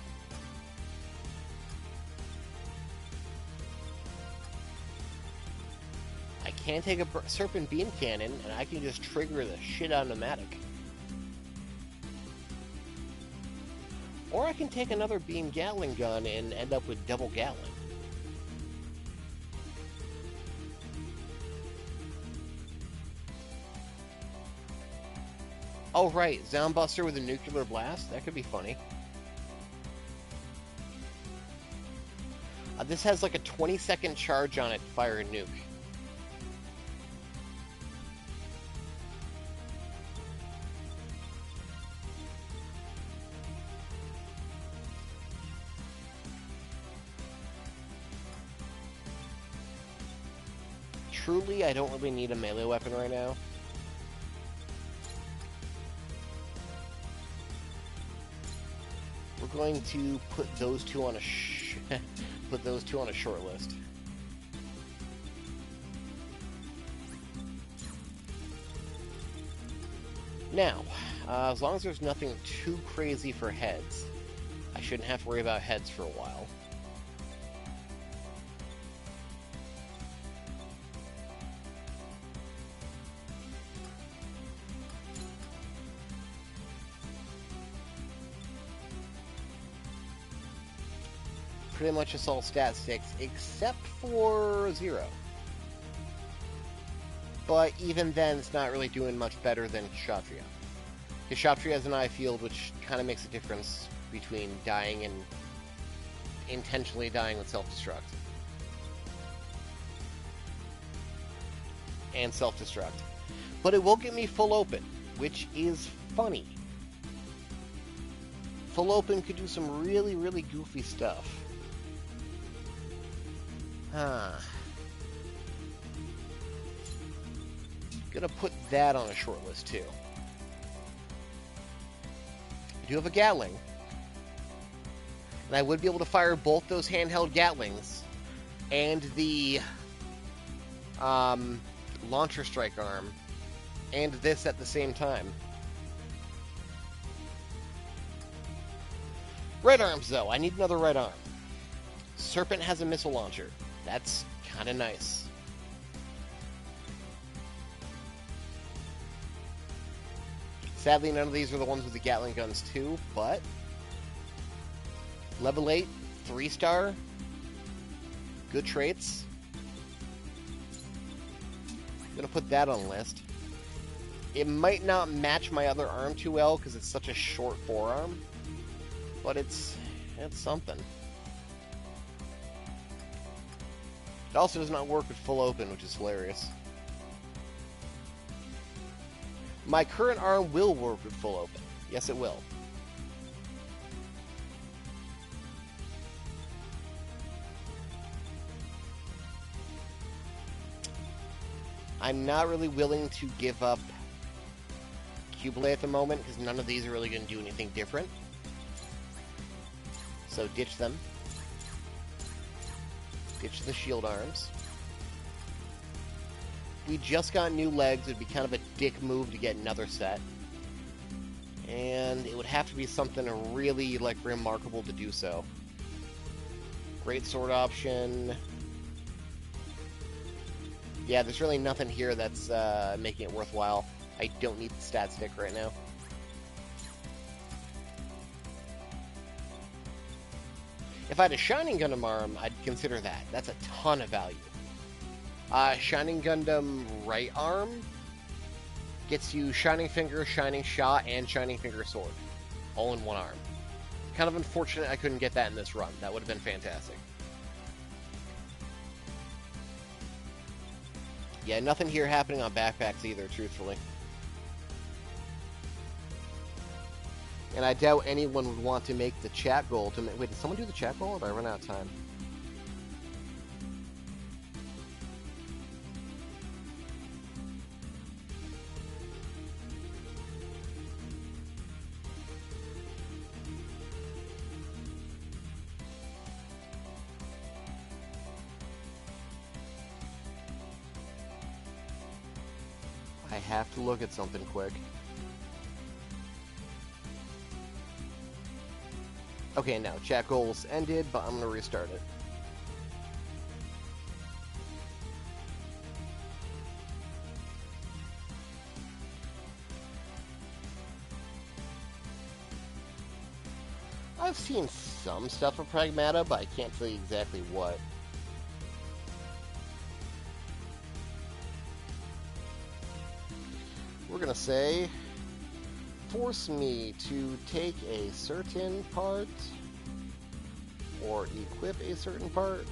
I can take a Serpent Beam Cannon, and I can just trigger the shit out of Pneumatic. Or I can take another Beam Gatling Gun and end up with double Gatling. Oh right, Zoundbuster with a Nuclear Blast? That could be funny. This has like a 20-second charge on it to fire a nuke. Truly, I don't really need a melee weapon right now. We're going to put those two on a short list. Now, as long as there's nothing too crazy for heads, I shouldn't have to worry about heads for a while. Pretty much it's all stat 6, except for 0. But even then, it's not really doing much better than Kshatriya. Kshatriya has an eye field, which kind of makes a difference between dying and intentionally dying with self-destruct. And self-destruct. But it will get me full open, which is funny. Full open could do some really, really goofy stuff. Gonna put that on a short list too. I do have a Gatling, and I would be able to fire both those handheld Gatlings and the launcher strike arm and this at the same time. Right arms though, I need another right arm. Serpent has a missile launcher. That's kind of nice. Sadly, none of these are the ones with the Gatling guns too, but level 8, 3-star, good traits. I'm gonna put that on the list. It might not match my other arm too well because it's such a short forearm, but it's something. It also does not work with full open, which is hilarious. My current arm will work with full open. Yes, it will. I'm not really willing to give up Cublé at the moment, because none of these are really going to do anything different. So ditch them. Ditch the shield arms. We just got new legs. It'd be kind of a dick move to get another set. And it would have to be something really, like, remarkable to do so. Great sword option. Yeah, there's really nothing here that's making it worthwhile. I don't need the stat stick right now. If I had a Shining Gundam arm, I'd consider that. That's a ton of value. Shining Gundam right arm gets you Shining Finger, Shining Shot, and Shining Finger Sword. All in one arm. Kind of unfortunate I couldn't get that in this run. That would have been fantastic. Yeah, nothing here happening on backpacks either, truthfully. And I doubt anyone would want to make the chat goal to make... Wait, did someone do the chat goal, or did I run out of time? have to look at something quick. Okay, now chat goals ended, but I'm going to restart it. I've seen some stuff for Pragmata, but I can't tell you exactly what. We're going to say, force me to take a certain part, or equip a certain part,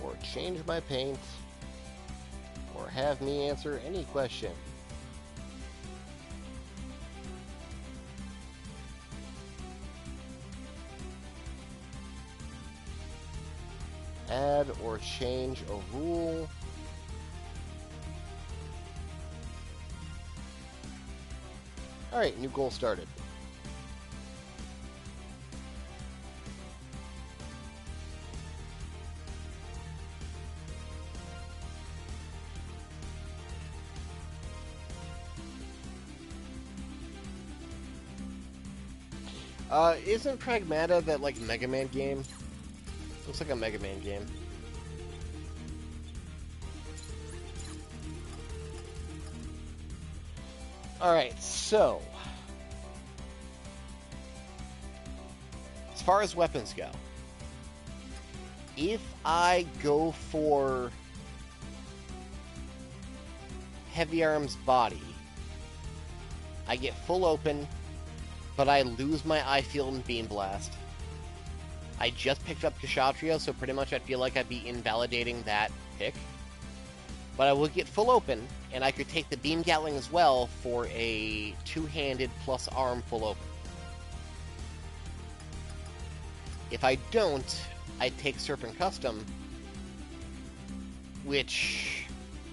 or change my paint, or have me answer any question. Add or change a rule. Alright, new goal started. Isn't Pragmata that, like, Mega Man game? Looks like a Mega Man game. Alright, so... as far as weapons go, if I go for Heavy Arms Body, I get full open, but I lose my eye field and Beam Blast. I just picked up Kshatriya, so pretty much I feel like I'd be invalidating that pick. But I would get full open, and I could take the Beam Gatling as well for a two-handed plus arm full open. If I don't, I take Serpent Custom, which